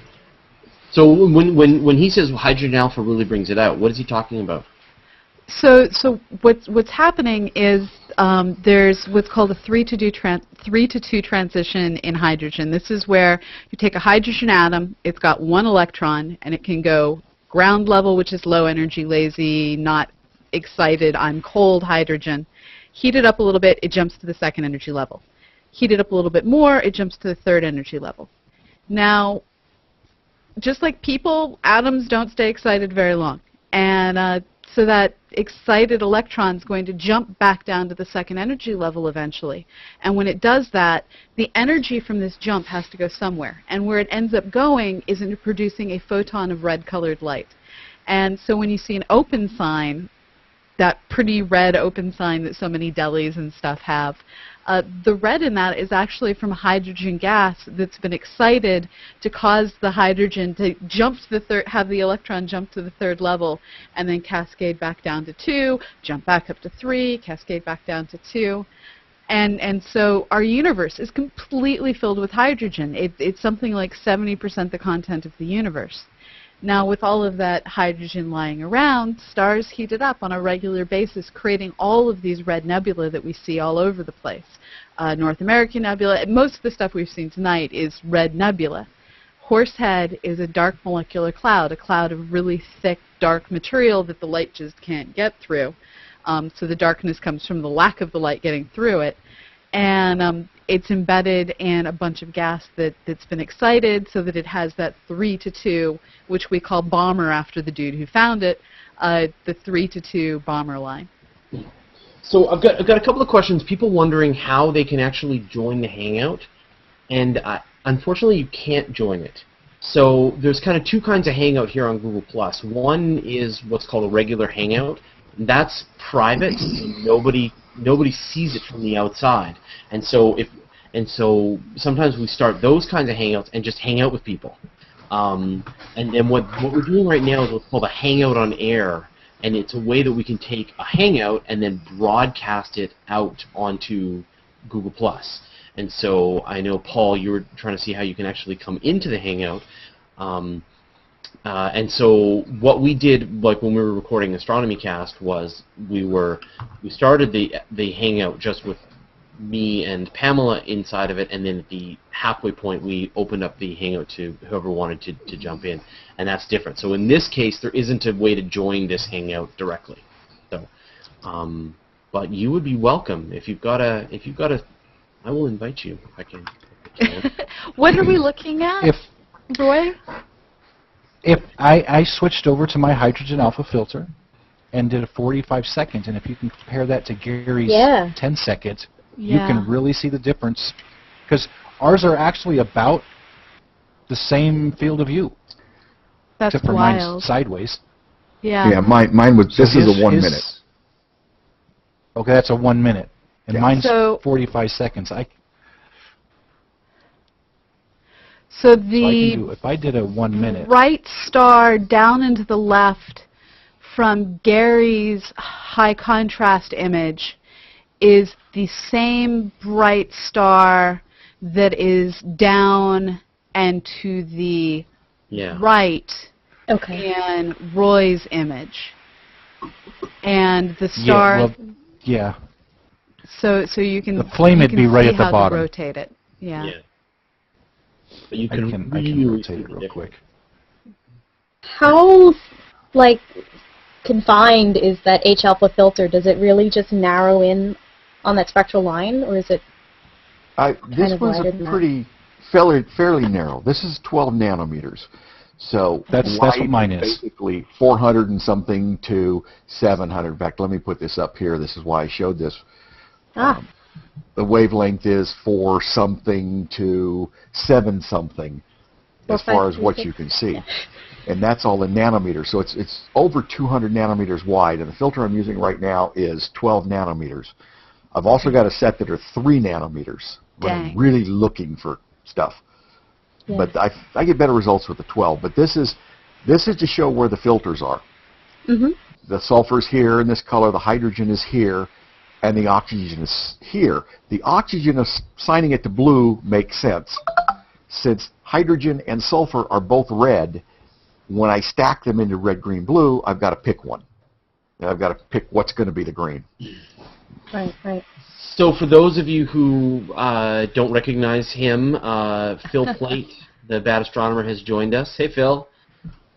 So when he says hydrogen alpha really brings it out, what is he talking about? So what's happening is there's what's called a 3-to-2 transition in hydrogen. This is where you take a hydrogen atom, it's got one electron, and it can go ground level, which is low energy, lazy, not excited, I'm cold hydrogen. Heat it up a little bit, it jumps to the second energy level. Heat it up a little bit more, it jumps to the third energy level. Now, just like people, atoms don't stay excited very long. And so that excited electron is going to jump back down to the second energy level eventually. And when it does that, the energy from this jump has to go somewhere. And where it ends up going is into producing a photon of red-colored light. And so when you see an open sign, that pretty red open sign that so many delis and stuff have, the red in that is actually from hydrogen gas that's been excited to cause the hydrogen to jump to the have the electron jump to the third level, and then cascade back down to 2, jump back up to 3, cascade back down to 2. And so our universe is completely filled with hydrogen. It's something like 70% the content of the universe. Now, with all of that hydrogen lying around, stars heat it up on a regular basis, creating all of these red nebula that we see all over the place. North American Nebula, most of the stuff we've seen tonight is red nebula. Horsehead is a dark molecular cloud, a cloud of really thick, dark material that the light just can't get through. So the darkness comes from the lack of the light getting through it. And it's embedded in a bunch of gas that's been excited so that it has that 3 to 2, which we call bomber after the dude who found it, the 3 to 2 bomber line. So I've got a couple of questions. People wondering how they can actually join the Hangout, and unfortunately you can't join it. So there's kind of two kinds of Hangout here on Google+. One is what's called a regular Hangout. That's private. And nobody sees it from the outside, and so sometimes we start those kinds of hangouts and just hang out with people. And then what we're doing right now is what's called a Hangout on Air, and it's a way that we can take a Hangout and then broadcast it out onto Google+. And so I know, Paul, you were trying to see how you can actually come into the Hangout. And so what we did, like when we were recording Astronomy Cast, was we started the Hangout just with me and Pamela inside of it, and then at the halfway point we opened up the Hangout to whoever wanted to jump in, and that's different. So in this case, there isn't a way to join this Hangout directly. So, but you would be welcome if you've got a. I will invite you if I can. What are we looking at, Roy? If I switched over to my hydrogen alpha filter and did a 45 seconds, and if you can compare that to Gary's 10 seconds, you can really see the difference, because ours are actually about the same field of view. That's except for wild. mine's sideways. Yeah. Yeah, mine was. This is a 1 minute. Okay, that's a 1 minute, and mine's So 45 seconds. So So I can do, if I did a 1 minute. Bright star down and to the left from Gary's high contrast image is the same bright star that is down and to the right in Roy's image. And the star... So you can, the flame would be right at the bottom. Rotate it. Yeah. But you can I can rotate it real quick. How, confined is that H-alpha filter? Does it really just narrow in on that spectral line, or is it this one's fairly narrow. This is 12 nanometers. So that's what mine is. Basically 400 and something to 700. In fact, let me put this up here. This is why I showed this. The wavelength is 4 something to 7 something, as far as what you can see. And that's all in nanometers. So it's over 200 nanometers wide, and the filter I'm using right now is 12 nanometers. I've also got a set that are 3 nanometers when I'm really looking for stuff. Yeah. But I get better results with the 12. But this is to show where the filters are. Mm-hmm. The sulfur's here in this color, the hydrogen is here, and the oxygen is here. The oxygen assigning it to blue makes sense. Since hydrogen and sulfur are both red, when I stack them into red, green, blue, I've got to pick one. And I've got to pick what's going to be the green. Right. So for those of you who don't recognize him, Phil Plait, the bad astronomer, has joined us. Hey, Phil.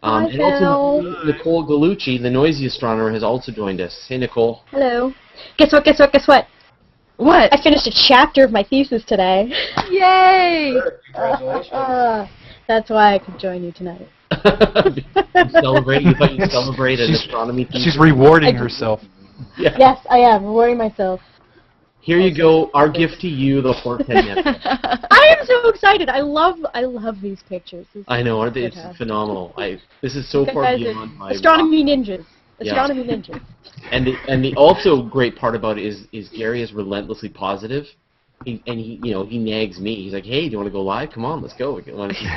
Hi, and Phil. Also Nicole Guglucci, the noisy astronomer, has also joined us. Hey, Nicole. Hello. Guess what? What? I finished a chapter of my thesis today. Yay! Congratulations. That's why I could join you tonight. Celebrate? You thought you'd celebrate an astronomy teacher? She's rewarding herself. Yeah. Yes, I am. Rewarding myself. Here you go. Our gift to you, the Horsehead Nebula. I am so excited. I love these pictures. I know, aren't they? It's phenomenal. This is so far beyond my astronomy ninjas. Astronomy ninjas. And the also great part about it is Gary is relentlessly positive. He nags me. He's like, hey, do you want to go live? Come on, let's go. We want to see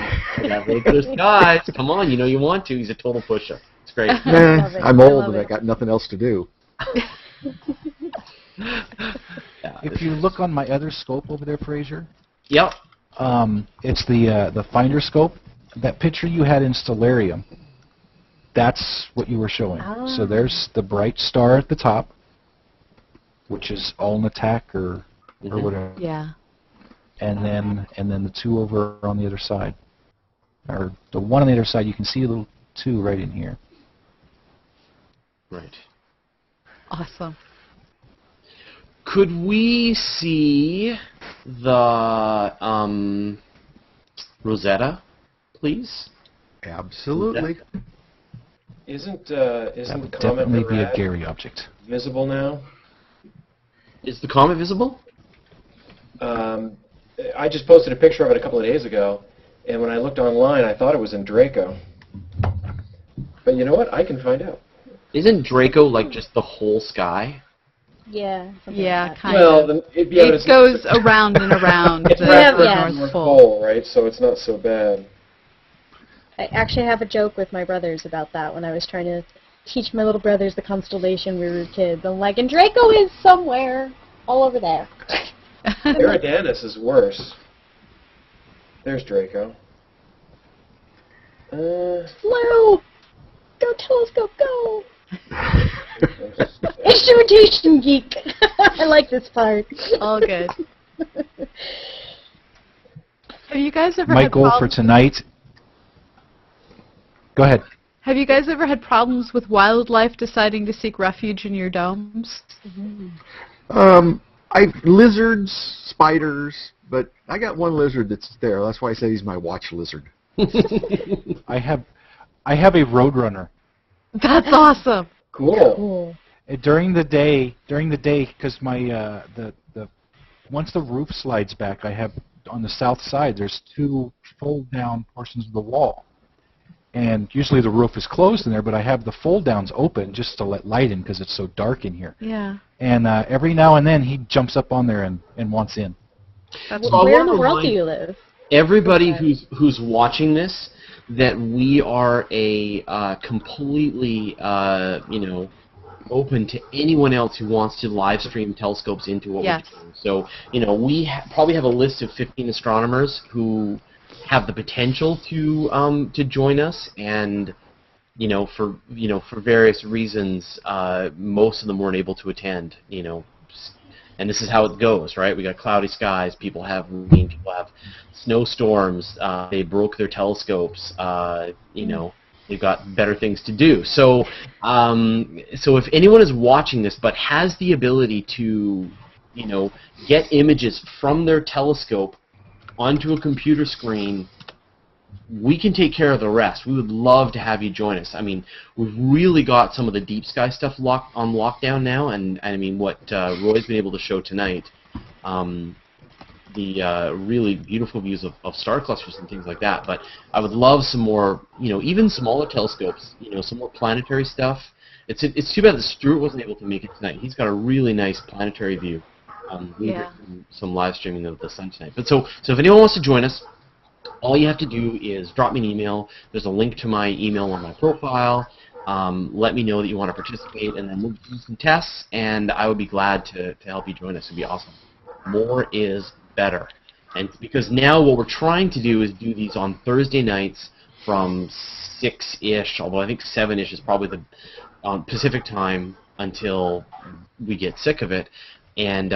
blue skies. Come on, you want to. He's a total pusher. It's great. I'm old and I got nothing else to do. If you look on my other scope over there, Fraser. Yep. It's the Finder scope. That picture you had in Stellarium. That's what you were showing. Oh. So there's the bright star at the top, which is all an attack or whatever. Yeah. And then the two over on the other side, or the one on the other side. You can see a little two right in here. Right. Awesome. Could we see the Rosetta, please? Absolutely. Isn't That would definitely be a Gary object. visible now? Is the comet visible? I just posted a picture of it a couple of days ago, and when I looked online, I thought it was in Draco. But you know what? I can find out. Isn't Draco like just the whole sky? Yeah. Yeah, kind Well, of. it goes around and around It's the right yeah. for the North North Pole. Pole, right? So it's not so bad. I actually have a joke with my brothers about that when I was trying to teach my little brothers the constellation when we were kids. I'm like, and Draco is somewhere all over there. Eridanus is worse. There's Draco. Lou! Go telescope, go! Instrumentation geek! I like this part. All good. Have you guys ever My had goal for problems? tonight. Go ahead. Have you guys ever had problems with wildlife deciding to seek refuge in your domes? Lizards, spiders, but I got one lizard that's there. That's why I say he's my watch lizard. I have a Roadrunner. That's awesome. Cool. Cool. During the day, because my the once the roof slides back, I have on the south side there's two fold down portions of the wall, and usually the roof is closed in there, but I have the fold downs open just to let light in because it's so dark in here. Yeah. And every now and then he jumps up on there and wants in. That's Well, Where in wanna the world do remind you live? Everybody who's watching this, that we are a completely open to anyone else who wants to live stream telescopes into what Yes. we're doing. So we probably have a list of 15 astronomers who have the potential to join us, and for various reasons, most of them weren't able to attend. And this is how it goes, right? We got cloudy skies. People have rain. People have snowstorms. They broke their telescopes. They've got better things to do. So, so if anyone is watching this but has the ability to, get images from their telescope onto a computer screen, we can take care of the rest. We would love to have you join us. I mean, we've really got some of the deep sky stuff on lockdown now, and I mean what Roy's been able to show tonight, the really beautiful views of star clusters and things like that. But I would love some more, even smaller telescopes, some more planetary stuff. It's too bad that Stuart wasn't able to make it tonight. He's got a really nice planetary view. We did some live streaming of the sun tonight. But so if anyone wants to join us, all you have to do is drop me an email. There's a link to my email on my profile. Let me know that you want to participate, and then we'll do some tests, and I would be glad to help you join us. It would be awesome. More is better. And because now what we're trying to do is do these on Thursday nights from 6-ish, although I think 7-ish is probably the Pacific time until we get sick of it. And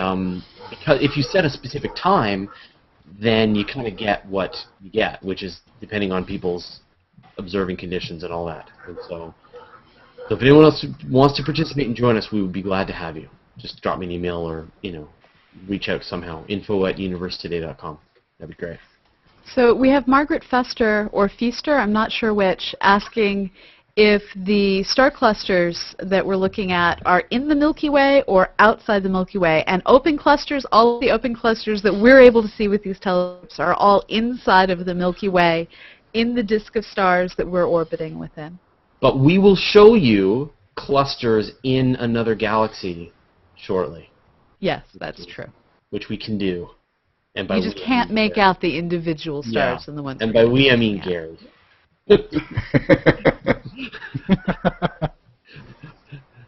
because if you set a specific time, then you kind of get what you get, which is depending on people's observing conditions and all that. And so if anyone else wants to participate and join us, we would be glad to have you. Just drop me an email or, reach out somehow. info@universetoday.com. That'd be great. So we have Margaret Fester, or Feaster, I'm not sure which, asking if the star clusters that we're looking at are in the Milky Way or outside the Milky Way. And open clusters, all of the open clusters that we're able to see with these telescopes are all inside of the Milky Way in the disk of stars that we're orbiting within. But we will show you clusters in another galaxy shortly. Yes, that's true. Which we can do. And by You just can't make out the individual stars in the ones. And by we, I mean Gary.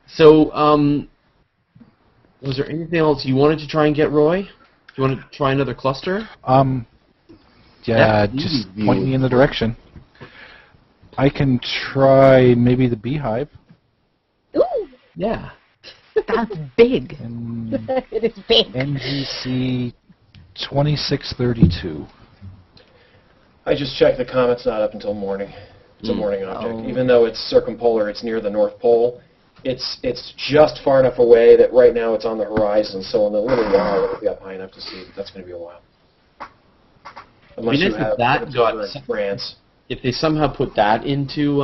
So, was there anything else you wanted to try and get, Roy? Do you want to try another cluster? Yeah, just point me in the direction. I can try maybe the beehive. Ooh! Yeah. That's big. It is big. NGC 2632. I just checked the comet's not up until morning. It's a morning object. Even though it's circumpolar, it's near the North Pole. It's just far enough away that right now it's on the horizon, so in the little while it'll be up high enough to see. That's going to be a while. Unless you have that got in France. If they somehow put that into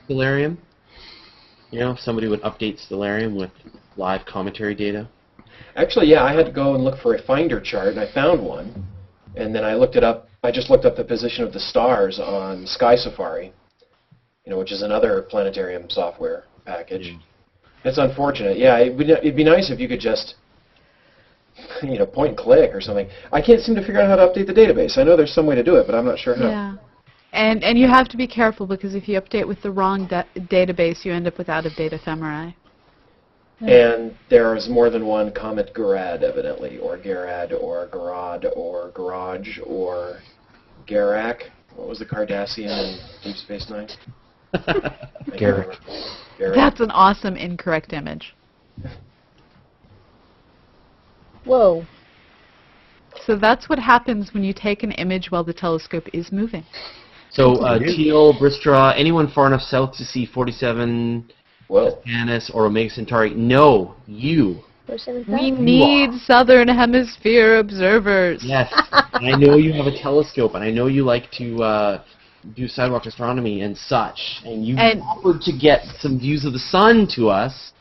Stellarium, you know, if somebody would update Stellarium with live commentary data. Actually, yeah, I had to go and look for a finder chart, and I found one. And then I looked it up. I just looked up the position of the stars on Sky Safari, you know, which is another planetarium software package. It's unfortunate. Yeah, it'd be nice if you could just, you know, point and click or something. I can't seem to figure out how to update the database. I know there's some way to do it, but I'm not sure how. Yeah. And you have to be careful, because if you update with the wrong database, you end up with out-of-date ephemerae. And there is more than one Comet Garad, evidently, or Garad, or Garad, or Garage, or Garak. What was the Cardassian in Deep Space Nine? Garak. That's an awesome incorrect image. Whoa. So that's what happens when you take an image while the telescope is moving. So, Teal, Bristra, anyone far enough south to see 47 Canis or Omega Centauri? No, you. We need southern hemisphere observers. Yes, I know you have a telescope, and I know you like to do sidewalk astronomy and such, and you offered to get some views of the sun to us,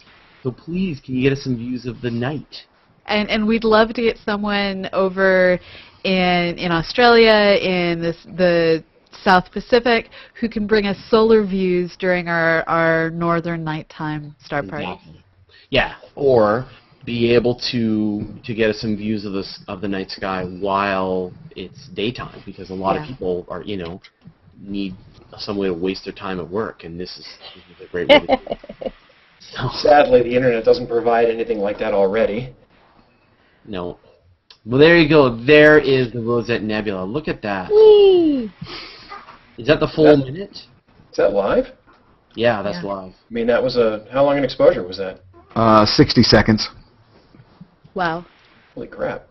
so please, can you get us some views of the night? And we'd love to get someone over in Australia, in the South Pacific, who can bring us solar views during our northern nighttime star party. Exactly. Yeah, or be able to get us some views of the night sky while it's daytime, because a lot of people are, you know, need some way to waste their time at work, and this is a great way to do it. So, sadly, the internet doesn't provide anything like that already. No. Well, there you go. There is the Rosette Nebula. Look at that. Whee! Is that the full minute? Is that live? Yeah, that's live. I mean, that was how long an exposure was that? 60 seconds. Wow. Holy crap.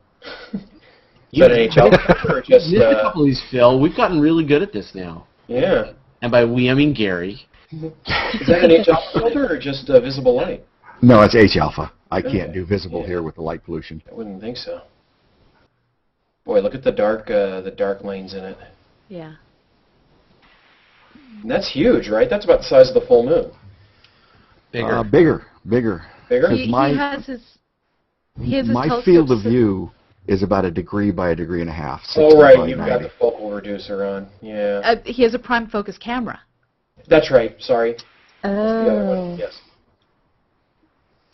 Is that an H-Alpha or just... missed a couple of these, Phil. We've gotten really good at this now. Yeah. And by we, I mean Gary. Is that an H-Alpha filter or just visible light? No, it's H-Alpha. I can't do visible here with the light pollution. I wouldn't think so. Boy, look at the dark lanes in it. Yeah. And that's huge, right? That's about the size of the full moon. Bigger. Bigger. Bigger? He has his my telescope field of view is about 1 degree by 1.5 degrees. Oh, right. You've got the focal reducer on. Yeah. He has a prime focus camera. That's right. Sorry. Oh. The other one. Yes.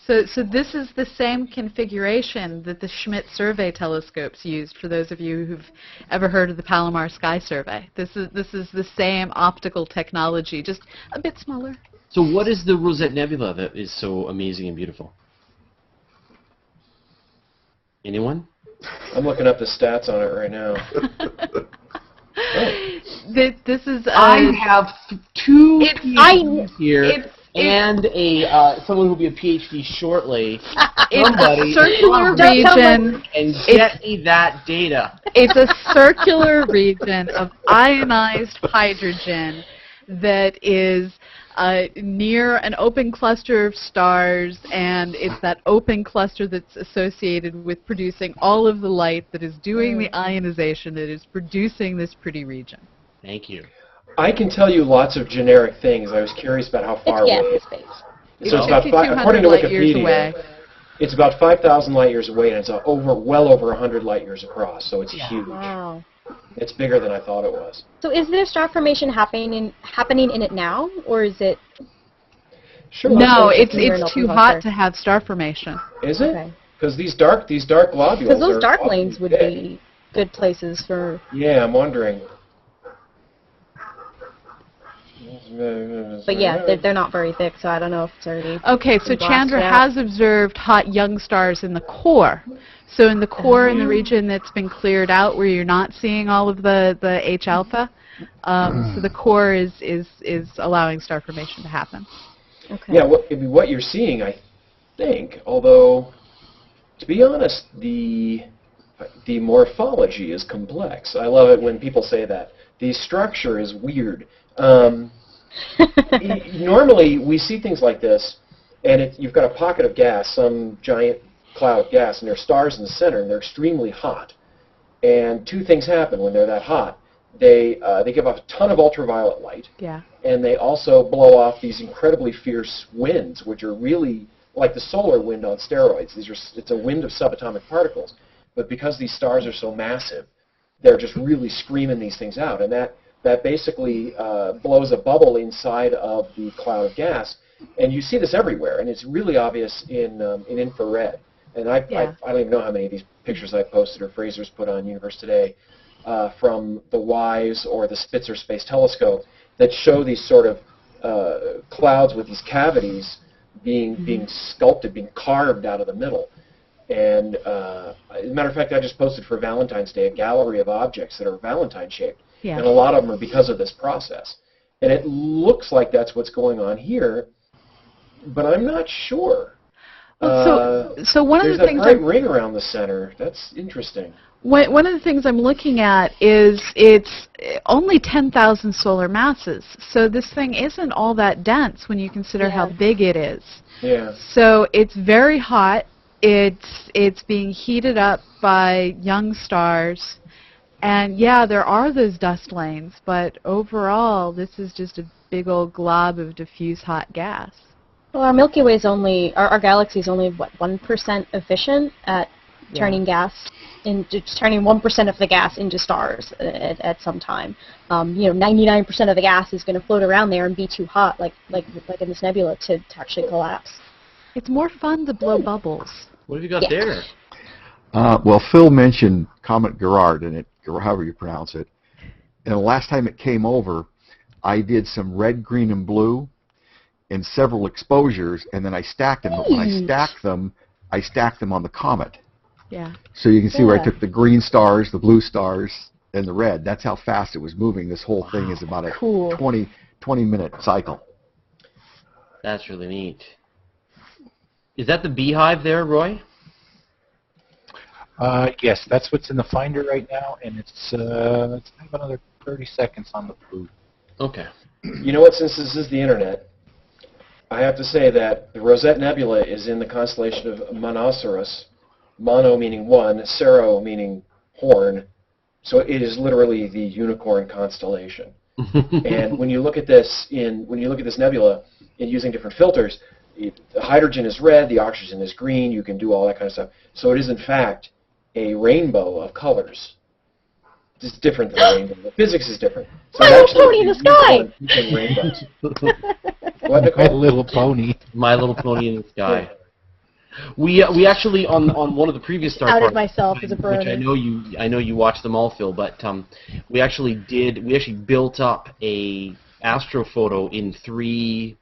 So this is the same configuration that the Schmidt survey telescopes used, for those of you who've ever heard of the Palomar Sky Survey. This is the same optical technology, just a bit smaller. So what is the Rosette Nebula that is so amazing and beautiful? Anyone? I'm looking up the stats on it right now. This is... I have two PhDs here. And someone who'll be a PhD shortly. It's a circular region. And get me that data. It's a circular region of ionized hydrogen that is near an open cluster of stars, and it's that open cluster that's associated with producing all of the light that is doing the ionization that is producing this pretty region. Thank you. I can tell you lots of generic things. I was curious about how far away. It's gas space. So it's about according to light years Wikipedia, away. it's about 5,000 light years away, and it's well over 100 light years across. So it's huge. Wow. It's bigger than I thought it was. So is there star formation happening in it now, or is it? Sure. No, it's near an it's open too cluster. hot to have star formation. Is it? Okay. Because these dark globules. Because those are dark awfully lanes would big. be good places for. Yeah, I'm wondering. But yeah, they're not very thick, so I don't know if it's already. Okay, so been blasted Chandra out. has observed hot young stars in the core. So in the core, in the region that's been cleared out, where you're not seeing all of the H-alpha, so the core is allowing star formation to happen. Okay. Yeah, what you're seeing, I think, although, to be honest, the morphology is complex. I love it when people say that. The structure is weird. Normally, we see things like this, and you've got a pocket of gas, some giant cloud of gas, and there are stars in the center, and they're extremely hot. And two things happen when they're that hot. They give off a ton of ultraviolet light, Yeah. and they also blow off these incredibly fierce winds, which are really like the solar wind on steroids. It's a wind of subatomic particles. But because these stars are so massive, they're just really screaming these things out. And that basically blows a bubble inside of the cloud of gas. And you see this everywhere, and it's really obvious in infrared. And I don't even know how many of these pictures I posted or Fraser's put on Universe Today from the WISE or the Spitzer Space Telescope that show these sort of clouds with these cavities being sculpted, being carved out of the middle. And as a matter of fact, I just posted for Valentine's Day a gallery of objects that are Valentine-shaped. Yeah. And a lot of them are because of this process. And it looks like that's what's going on here, but I'm not sure. So one of There's the a things bright ring around the center. That's interesting. one of the things I'm looking at is it's only 10,000 solar masses. So this thing isn't all that dense when you consider how big it is. Yeah. So it's very hot. It's being heated up by young stars. And yeah, there are those dust lanes, but overall this is just a big old glob of diffuse hot gas. Well, our Milky Way is our galaxy is only, what, 1% efficient at turning gas, just turning 1% of the gas into stars at some time. 99% of the gas is going to float around there and be too hot, like in this nebula, to actually collapse. It's more fun to blow bubbles. What have you got there? Well, Phil mentioned Comet Gerard, or however you pronounce it. And the last time it came over, I did some red, green, and blue in several exposures, and then I stacked them. But when I stacked them on the comet. Yeah. So you can see where I took the green stars, the blue stars, and the red. That's how fast it was moving. This whole thing is about a 20-minute cycle. That's really neat. Is that the beehive there, Roy? Yes, that's what's in the finder right now, and it's have another 30 seconds on the blue. Okay. You know what? Since this is the internet, I have to say that the Rosette Nebula is in the constellation of Monoceros. Mono meaning one, Cero meaning horn. So it is literally the unicorn constellation. And when you look at this nebula, in using different filters, the hydrogen is red, the oxygen is green. You can do all that kind of stuff. So it is in fact a rainbow of colors. It's different than a rainbow. The physics is different. So My Little Pony in the Sky! Rainbows. What, Nicole? My Little Pony. My Little Pony in the Sky. We actually on one of the previous star Outed parties, myself as a which brony. I know you watched them all, Phil, but we actually built up a astrophoto in 3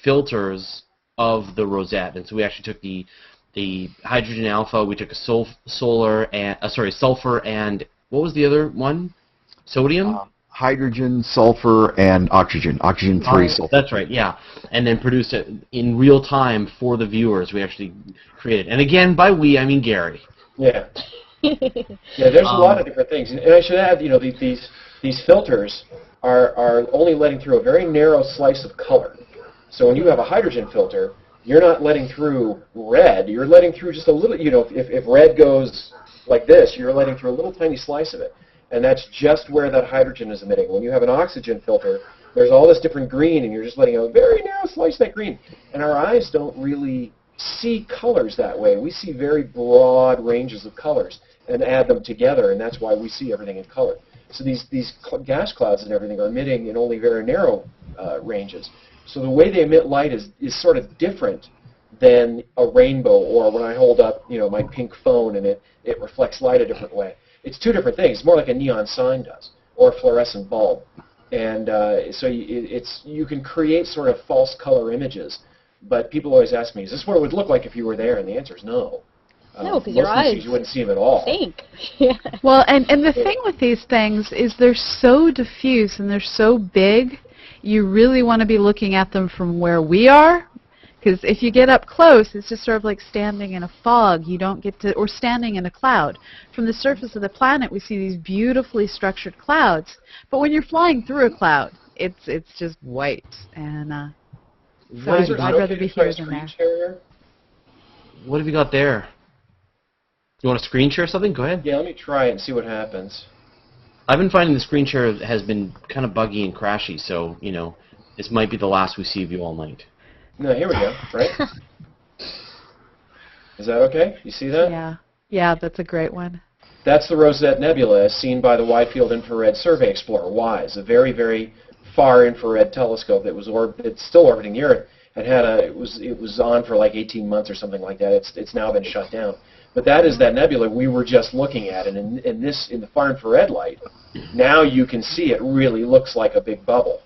filters of the Rosette, and so we actually took the hydrogen alpha, we took a sulfur, and what was the other one? Sodium? Hydrogen, sulfur, and oxygen. Oxygen-3 sulfur. That's right, yeah. And then produced it in real time for the viewers. We actually created. And again, by we, I mean Gary. Yeah. Yeah, there's a lot of different things. And I should add, these filters are only letting through a very narrow slice of color. So when you have a hydrogen filter, you're not letting through red. You're letting through just a little, if red goes like this, you're letting through a little tiny slice of it. And that's just where that hydrogen is emitting. When you have an oxygen filter, there's all this different green, and you're just letting a very narrow slice of that green. And our eyes don't really see colors that way. We see very broad ranges of colors and add them together, and that's why we see everything in color. So these gas clouds and everything are emitting in only very narrow ranges. So the way they emit light is sort of different than a rainbow, or when I hold up my pink phone and it reflects light a different way. It's two different things. It's more like a neon sign does, or a fluorescent bulb. And so you can create sort of false color images. But people always ask me, is this what it would look like if you were there? And the answer is no. No, because your eyes you wouldn't see them at all. stink. Yeah. Well, and the thing with these things is they're so diffuse and they're so big, you really want to be looking at them from where we are. Because if you get up close, it's just sort of like standing in a fog. You don't get to, or standing in a cloud. From the surface of the planet, we see these beautifully structured clouds. But when you're flying through a cloud, it's just white. And so I'd rather be here than there. What have you got there? You want a screen share or something? Go ahead. Yeah, let me try it and see what happens. I've been finding the screen share has been kind of buggy and crashy, so, this might be the last we see of you all night. No, here we go, right? Is that okay? You see that? Yeah. Yeah, that's a great one. That's the Rosette Nebula as seen by the Wide Field Infrared Survey Explorer, WISE, a very, very far infrared telescope that was it's still orbiting the Earth. It was on for like 18 months or something like that. It's now been shut down. But that is that nebula we were just looking at, and in the far infrared light, now you can see it really looks like a big bubble.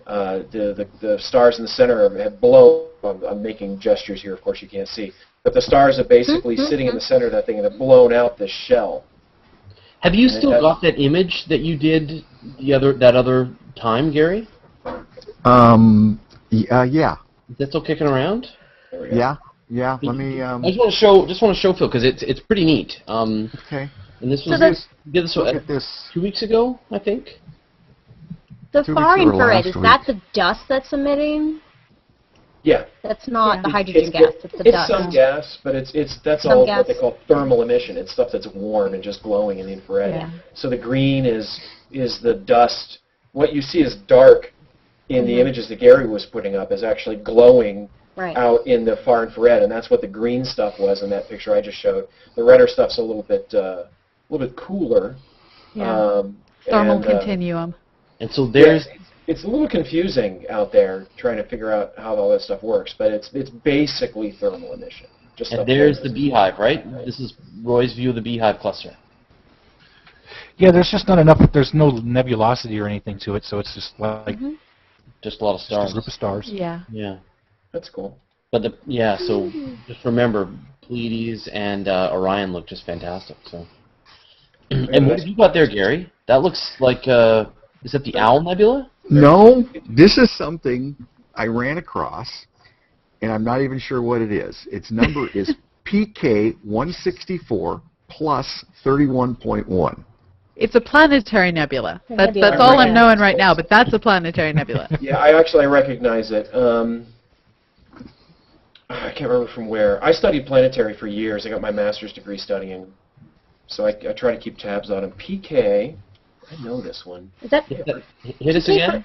The stars in the center have blown. I'm making gestures here, of course you can't see, but the stars are basically sitting in the center of that thing and have blown out this shell. Have you still got that image that you did that other time, Gary? Yeah. Is that still kicking around? Yeah. Let me. I just want to show Phil because it's pretty neat. Okay. And this was Look at this. 2 weeks ago, I think. The 2 far weeks ago, infrared, is last that the dust that's emitting? Yeah. That's not the hydrogen It's gas, it's the it's dust. some gas, but that's Some all gas. what they call thermal emission. It's stuff that's warm and just glowing in the infrared. Yeah. So the green is the dust. What you see is dark in the images that Gary was putting up is actually glowing out in the far infrared, and that's what the green stuff was in that picture I just showed. The redder stuff's a little bit cooler. Yeah. Thermal continuum. And so there's... It's a little confusing out there trying to figure out how all that stuff works, but it's basically thermal emission. And there's the beehive, right? This is Roy's view of the beehive cluster. Yeah, there's just not enough. There's no nebulosity or anything to it, so it's just like just a lot of stars. just a group of stars. Yeah. Yeah. That's cool. But so just remember, Pleiades and Orion look just fantastic. So. And what have you got there, Gary? That looks like is that the Owl Nebula? No, this is something I ran across, and I'm not even sure what it is. Its number is PK164 plus 31.1. It's a planetary nebula. That's all I'm knowing right now, but that's a planetary nebula. Yeah, I recognize it. I can't remember from where. I studied planetary for years. I got my master's degree studying, so I try to keep tabs on them. PK, I know this one. Is that Hit us again.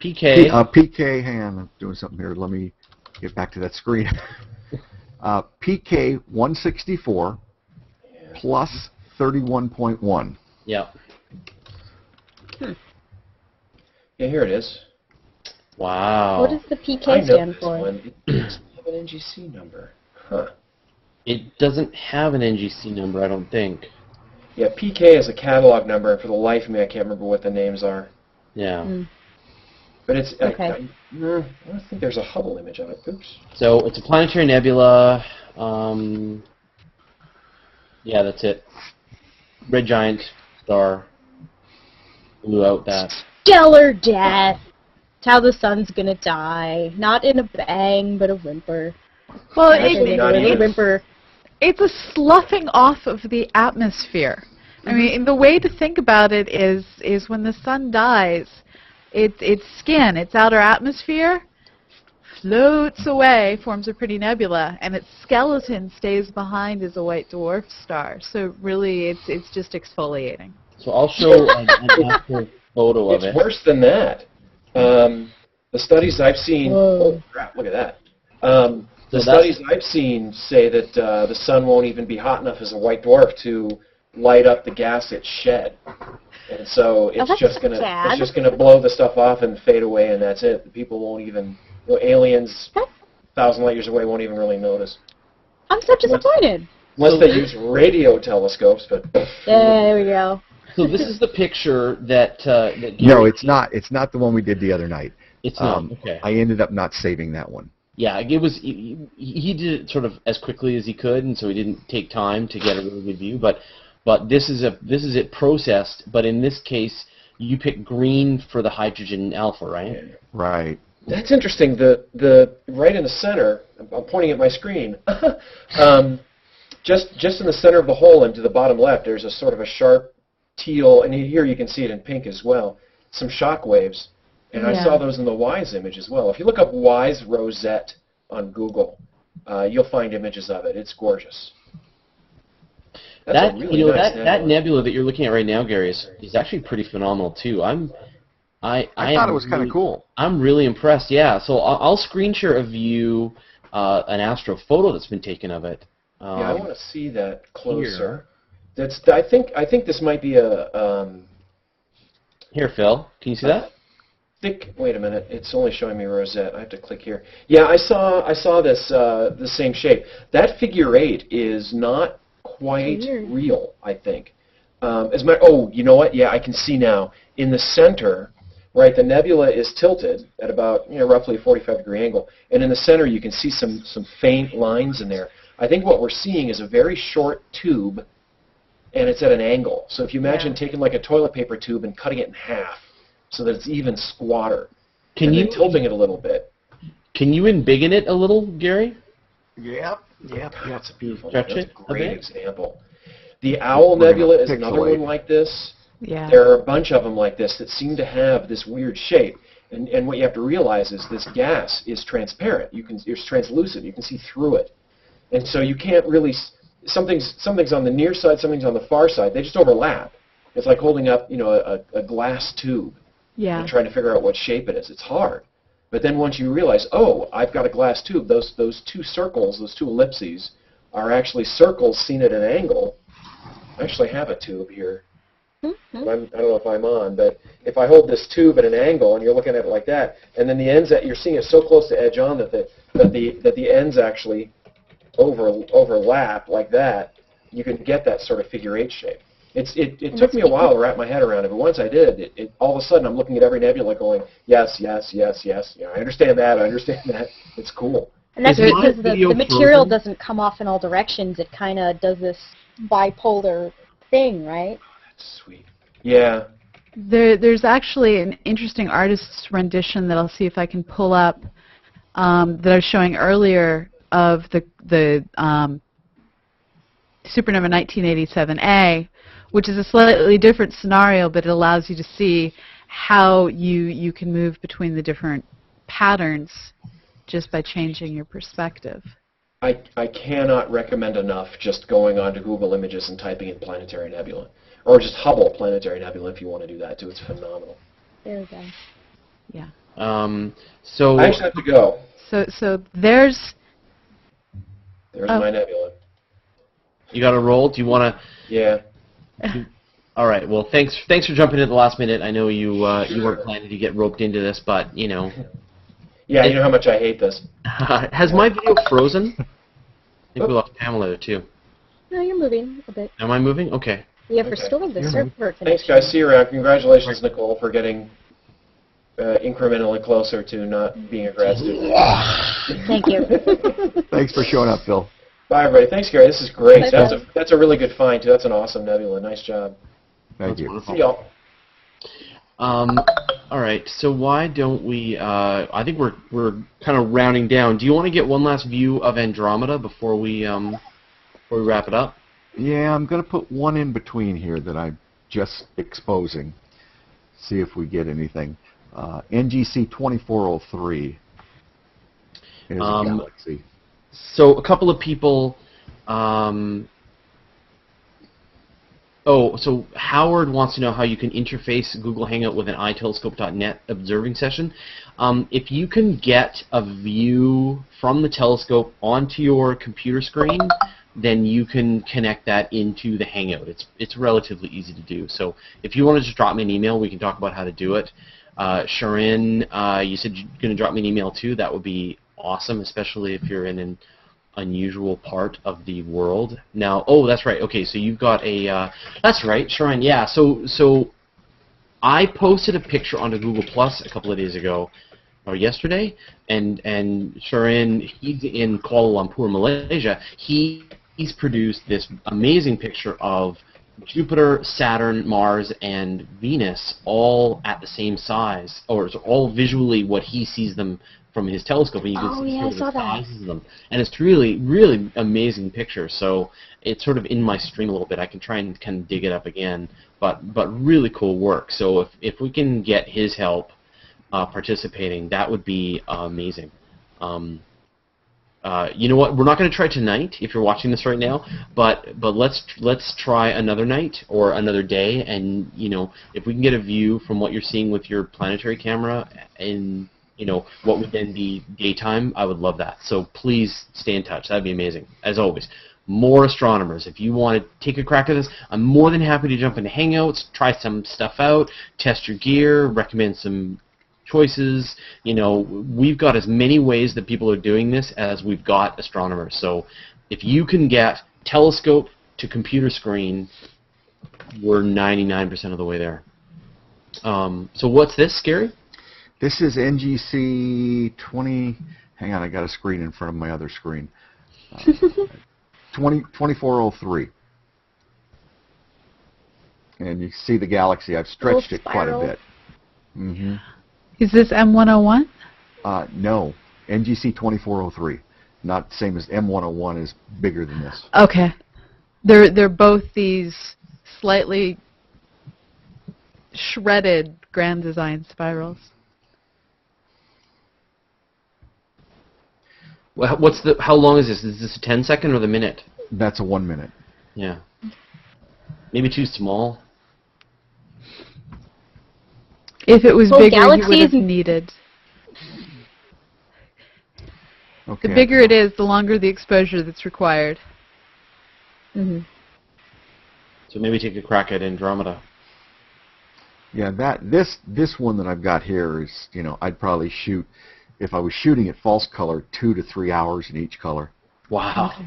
PK. PK, hang on, I'm doing something here. Let me get back to that screen. PK164 plus 31.1. Yeah. Yeah, here it is. Wow. what does the I PK know stand this for? one. It doesn't have an NGC number. Huh. It doesn't have an NGC number, I don't think. Yeah, PK is a catalog number, and for the life of me, I can't remember what the names are. Yeah. But it's... Okay. I don't think there's a Hubble image of it. Oops. So it's a planetary nebula. Yeah, that's it. Red giant star blew out that. Stellar death! It's how the sun's gonna die. Not in a bang, but a whimper. Well, Actually, not even. Whimper. it's a sloughing off of the atmosphere. I mean, the way to think about it is when the sun dies, its skin, its outer atmosphere, floats away, forms a pretty nebula, and its skeleton stays behind as a white dwarf star. So really, it's just exfoliating. So I'll show an actual photo of it. It's worse than that. The studies I've seen... Oh, crap, look at that. The studies I've seen say that the sun won't even be hot enough as a white dwarf to light up the gas it shed. And so it's just gonna blow the stuff off and fade away, and that's it. The people won't even... aliens 1,000 light years away won't even really notice. I'm so disappointed. Unless they use radio telescopes, but... There we go. So this is the picture that No, it's not. It's not the one we did the other night. It's not, okay. I ended up not saving that one. Yeah, it was. He did it sort of as quickly as he could, and so he didn't take time to get a really good view. But this is it processed. But in this case, you pick green for the hydrogen alpha, right? Yeah. Right. That's interesting. The right in the center. I'm pointing at my screen. Just in the center of the hole and to the bottom left, there's a sort of a sharp teal, and here you can see it in pink as well. Some shock waves, and I saw those in the WISE image as well. If you look up WISE Rosette on Google, you'll find images of it. It's gorgeous. That's a really nice nebula. That nebula that you're looking at right now, Gary, is actually pretty phenomenal too. I thought it was kind of cool. I'm really impressed. Yeah, so I'll screen share a view, an astrophoto that's been taken of it. Yeah, I want to see that closer. I think this might be a. Here, Phil, can you see that? Wait a minute, it's only showing me Rosette. I have to click here. Yeah, I saw this the same shape. That figure 8 is not quite real, I think. You know what? Yeah, I can see now. In the center, right, the nebula is tilted at about roughly a 45-degree angle, and in the center you can see some faint lines in there. I think what we're seeing is a very short tube, and it's at an angle. So if you imagine taking like a toilet paper tube and cutting it in half so that it's even squatter, and then tilting it a little bit. Can you embiggen it a little, Gary? Yep. That's a beautiful. Stretch That's it a a great bit? example. The Owl Nebula is another one like this. Yeah. There are a bunch of them like this that seem to have this weird shape. And what you have to realize is this gas is transparent. It's translucent. You can see through it. And so you can't really... Something's on the near side, something's on the far side. They just overlap. It's like holding up, a glass tube and trying to figure out what shape it is. It's hard. But then once you realize, oh, I've got a glass tube, those two circles, those two ellipses, are actually circles seen at an angle. I actually have a tube here. I don't know if I'm on, but if I hold this tube at an angle and you're looking at it like that, and then the ends you're seeing it so close to edge on that the ends actually overlap like that, you can get that sort of figure 8 shape. It took me a while to wrap my head around it, but once I did, all of a sudden I'm looking at every nebula going, yes, yes, yes, yes. Yeah, I understand that. It's cool. And that's because the material doesn't come off in all directions. It kind of does this bipolar thing, right? That's sweet. Yeah. There's actually an interesting artist's rendition that I'll see if I can pull up that I was showing earlier of the Supernova 1987A, which is a slightly different scenario, but it allows you to see how you can move between the different patterns just by changing your perspective. I cannot recommend enough just going onto Google Images and typing in Planetary Nebula. Or just Hubble Planetary Nebula if you want to do that too. It's phenomenal. There we go. Yeah. So I actually have to go. So there's my nebula. You got to roll? Do you want to? Yeah. All right. Well, thanks for jumping in at the last minute. I know you weren't planning to get roped into this, but Yeah, you know how much I hate this. Has my video frozen? I think we lost Pamela there too. No, you're moving a bit. Am I moving? Okay. We have restored the server connection. Thanks, guys. See you around. Congratulations, Nicole, for getting incrementally closer to not being a grad student. Thank you. Thanks for showing up, Phil. Bye, everybody. Thanks, Gary. This is great. Bye. That's a really good find, too. That's an awesome nebula. Nice job. Thank you. See y'all. All right. So why don't we? I think we're kind of rounding down. Do you want to get one last view of Andromeda before we wrap it up? Yeah, I'm going to put one in between here that I'm just exposing. See if we get anything. NGC 2403 is a galaxy. So a couple of people. So Howard wants to know how you can interface Google Hangout with an iTelescope.net observing session. If you can get a view from the telescope onto your computer screen, then you can connect that into the Hangout. It's relatively easy to do. So if you want to just drop me an email, we can talk about how to do it. Sharon, you said you're going to drop me an email too. That would be awesome, especially if you're in an unusual part of the world. Now, that's right. Okay, so you've got a. That's right, Sharon. Yeah. So I posted a picture onto Google Plus a couple of days ago, or yesterday, and Sharon, he's in Kuala Lumpur, Malaysia. He's produced this amazing picture of Jupiter, Saturn, Mars, and Venus all at the same size, or it's all visually what he sees them from his telescope, and you can see sort of the sizes of them. And it's really, really amazing picture. So it's sort of in my stream a little bit. I can try and kind of dig it up again, but really cool work. So if we can get his help participating, that would be amazing. You know what? We're not going to try tonight if you're watching this right now, but let's try another night or another day, and if we can get a view from what you're seeing with your planetary camera and what would then be daytime, I would love that. So please stay in touch. That'd be amazing. As always, more astronomers. If you want to take a crack at this, I'm more than happy to jump into Hangouts, try some stuff out, test your gear, recommend some choices. We've got as many ways that people are doing this as we've got astronomers. So if you can get telescope to computer screen, we're 99% of the way there. So what's this, Gary? This is NGC 20. Hang on, I got a screen in front of my other screen. 2403. And you see the galaxy. I've stretched it quite a bit. Mm-hmm. Is this M101? No, NGC 2403. Not the same as M101 is bigger than this. Okay. They're both these slightly shredded grand design spirals. Well, how long is this? Is this a 10-second or the minute? That's a 1 minute. Yeah. Maybe too small. If it was bigger, you would have needed. Okay. The bigger it is, the longer the exposure that's required. Mm-hmm. So maybe take a crack at Andromeda. Yeah, this one that I've got here is, I'd probably shoot, if I was shooting at false color, 2 to 3 hours in each color. Wow. Okay.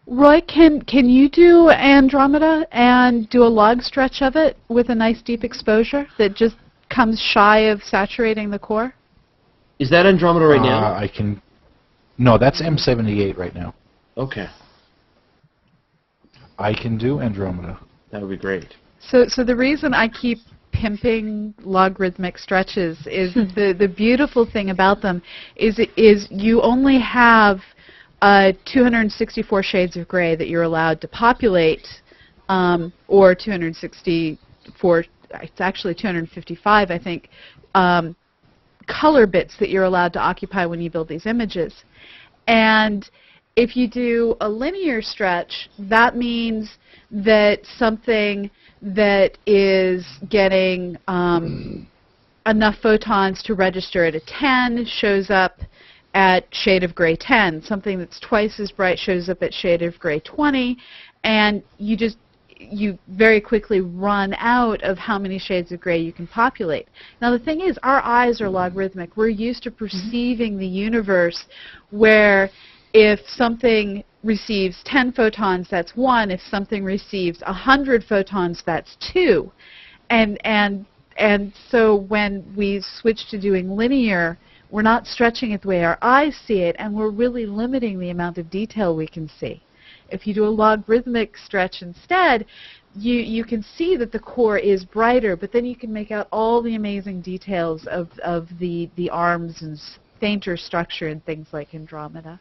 Roy, can you do Andromeda and do a log stretch of it with a nice deep exposure that just comes shy of saturating the core? Is that Andromeda right now? I can. No, that's M78 right now. Okay. I can do Andromeda. That would be great. So the reason I keep pimping logarithmic stretches is the beautiful thing about them is you only have 264 shades of gray that you're allowed to populate, or 264, it's actually 255, I think, color bits that you're allowed to occupy when you build these images. And if you do a linear stretch, that means that something that is getting enough photons to register at a 10 shows up at shade of gray 10. Something that's twice as bright shows up at shade of gray 20, and you very quickly run out of how many shades of gray you can populate. Now the thing is, our eyes are logarithmic. We're used to perceiving the universe where if something receives 10 photons, that's 1. If something receives 100 photons, that's 2. And so when we switch to doing linear, we're not stretching it the way our eyes see it, and we're really limiting the amount of detail we can see. If you do a logarithmic stretch instead, you can see that the core is brighter, but then you can make out all the amazing details of the arms and fainter structure and things like Andromeda.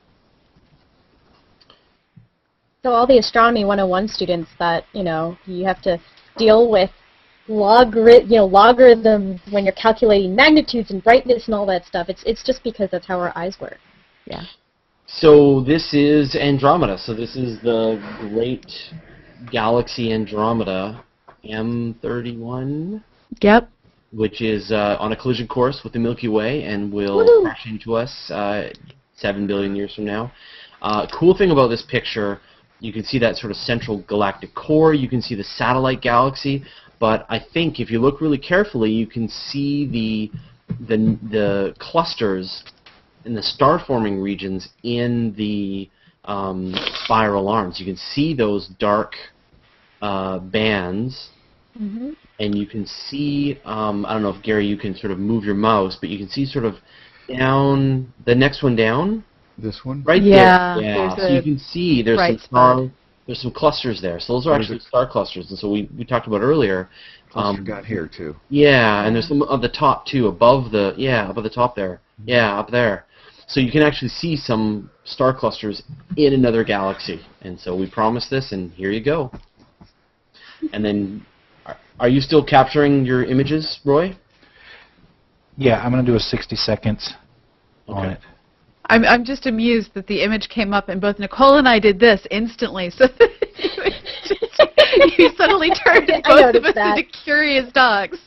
So all the Astronomy 101 students that, you have to deal with logarithms when you're calculating magnitudes and brightness and all that stuff, it's just because that's how our eyes work. Yeah. So this is Andromeda. So this is the great galaxy Andromeda M31. Yep. Which is on a collision course with the Milky Way and will Woo-hoo. crash into us 7 billion years from now. Cool thing about this picture, you can see that sort of central galactic core, you can see the satellite galaxy, but I think if you look really carefully, you can see the clusters in the star-forming regions in the spiral arms. You can see those dark bands. Mm-hmm. And you can see, I don't know if, Gary, you can sort of move your mouse, but you can see sort of down, the next one down. This one? Right Yeah, there. Yeah, there's so you can see there's bright there's some clusters there. So those are actually star clusters. And so we talked about earlier. Cluster got here, too. Yeah, and there's some at the top, too, above the top there. Yeah, up there. So you can actually see some star clusters in another galaxy. And so we promised this, and here you go. And then... Are you still capturing your images, Roy? Yeah, I'm going to do a 60 seconds on it. I'm just amused that the image came up and both Nicole and I did this instantly. So you suddenly turned both of us into curious dogs.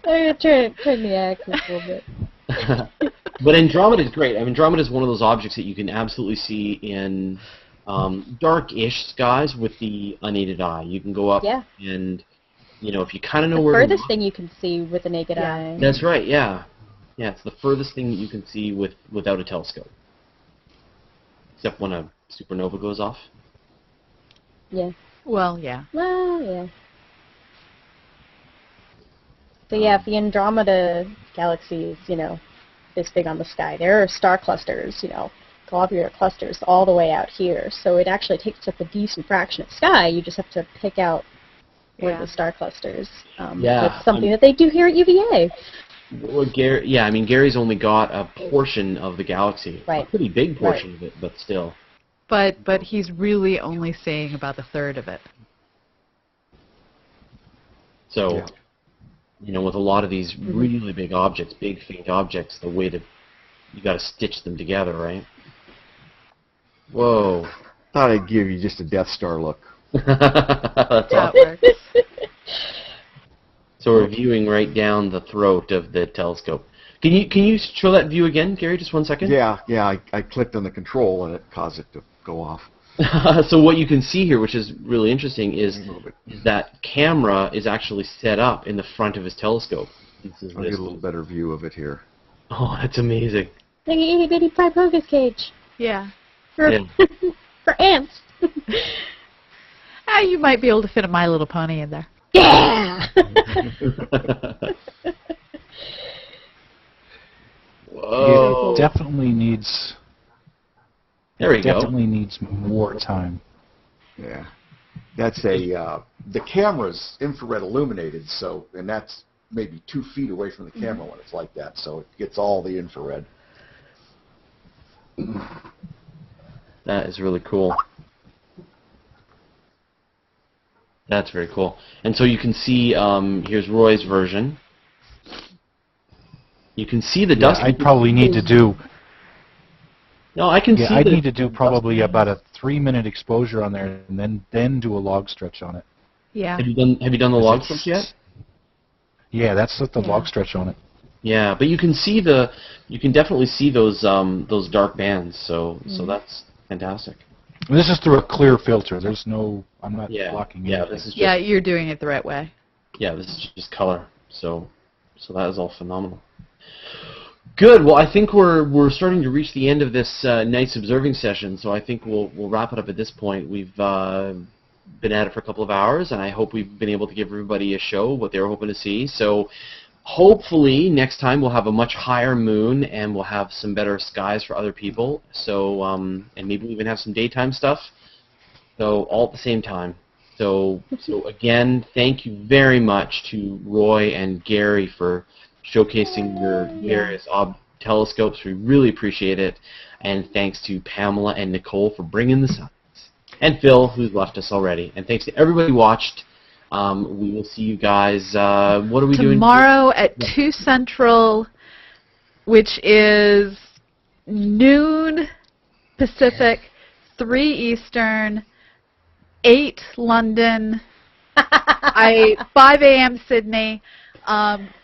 I'm going to turn the axis a little bit. But Andromeda is great. I mean, Andromeda is one of those objects that you can absolutely see in dark-ish skies with the unaided eye. You can go up and, if you kind of know where to look. The furthest thing you can see with the naked eye. That's right, yeah. Yeah, it's the furthest thing that you can see without a telescope. Except when a supernova goes off. Yeah. Well, yeah. Well, yeah. So yeah, if the Andromeda galaxy is, this big on the sky, there are star clusters, globular clusters all the way out here. So it actually takes up a decent fraction of sky. You just have to pick out where the star clusters. That's something that they do here at UVA. Well, Gary's only got a portion of the galaxy. Right. A pretty big portion of it, but still. But he's really only seeing about a third of it. So, with a lot of these really big objects, big faint objects, the way that you got to stitch them together, right? Whoa. Thought I'd give you just a Death Star look. That works. So we're viewing right down the throat of the telescope. Can you show that view again, Gary? Just 1 second. Yeah. I clicked on the control and it caused it to go off. So what you can see here, which is really interesting, is that camera is actually set up in the front of his telescope. I'll get a little better view of it here. Oh, that's amazing. Like an itty bitty Priapocus cage. Yeah. For ants. You might be able to fit a My Little Pony in there. Yeah! Whoa. It definitely needs... There we go. Definitely needs more time. Yeah. That's the camera's infrared illuminated, and that's maybe 2 feet away from the camera when it's like that, so it gets all the infrared. That is really cool. That's very cool. And so you can see, here's Roy's version. You can see the dust. I'd probably need to do... No, I can see I'd need to do probably about a 3-minute exposure on there and then do a log stretch on it. Yeah. Have you done the log stretch yet? Yeah, that's the log stretch on it. Yeah, but you can definitely see those dark bands, so that's fantastic. And this is through a clear filter. There's no, I'm not blocking anything. This is just, You're doing it the right way. Yeah, this is just color. So that is all phenomenal. Good. Well, I think we're starting to reach the end of this night's observing session, so I think we'll wrap it up at this point. We've been at it for a couple of hours, and I hope we've been able to give everybody a show what they were hoping to see. So hopefully next time we'll have a much higher moon, and we'll have some better skies for other people. So and maybe we'll even have some daytime stuff. So all at the same time. So again, thank you very much to Roy and Gary for showcasing your various telescopes. We really appreciate it. And thanks to Pamela and Nicole for bringing the science. And Phil, who's left us already. And thanks to everybody who watched. We will see you guys. What are we doing? Tomorrow at 2 Central, which is noon Pacific, 3 Eastern, 8 London, 5 a.m. Sydney,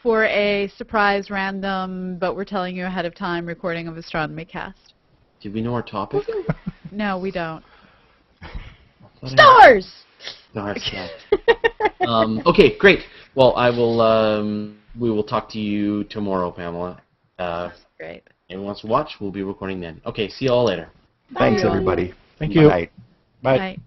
for a surprise random, but we're telling you ahead of time, recording of Astronomy Cast. Did we know our topic? No, we don't. Stars! Stars, yeah. Okay, great. Well, I will. We will talk to you tomorrow, Pamela. Great. Anyone wants to watch? We'll be recording then. Okay, see you all later. Thanks, everybody. Thank Good you. night. Bye. Night.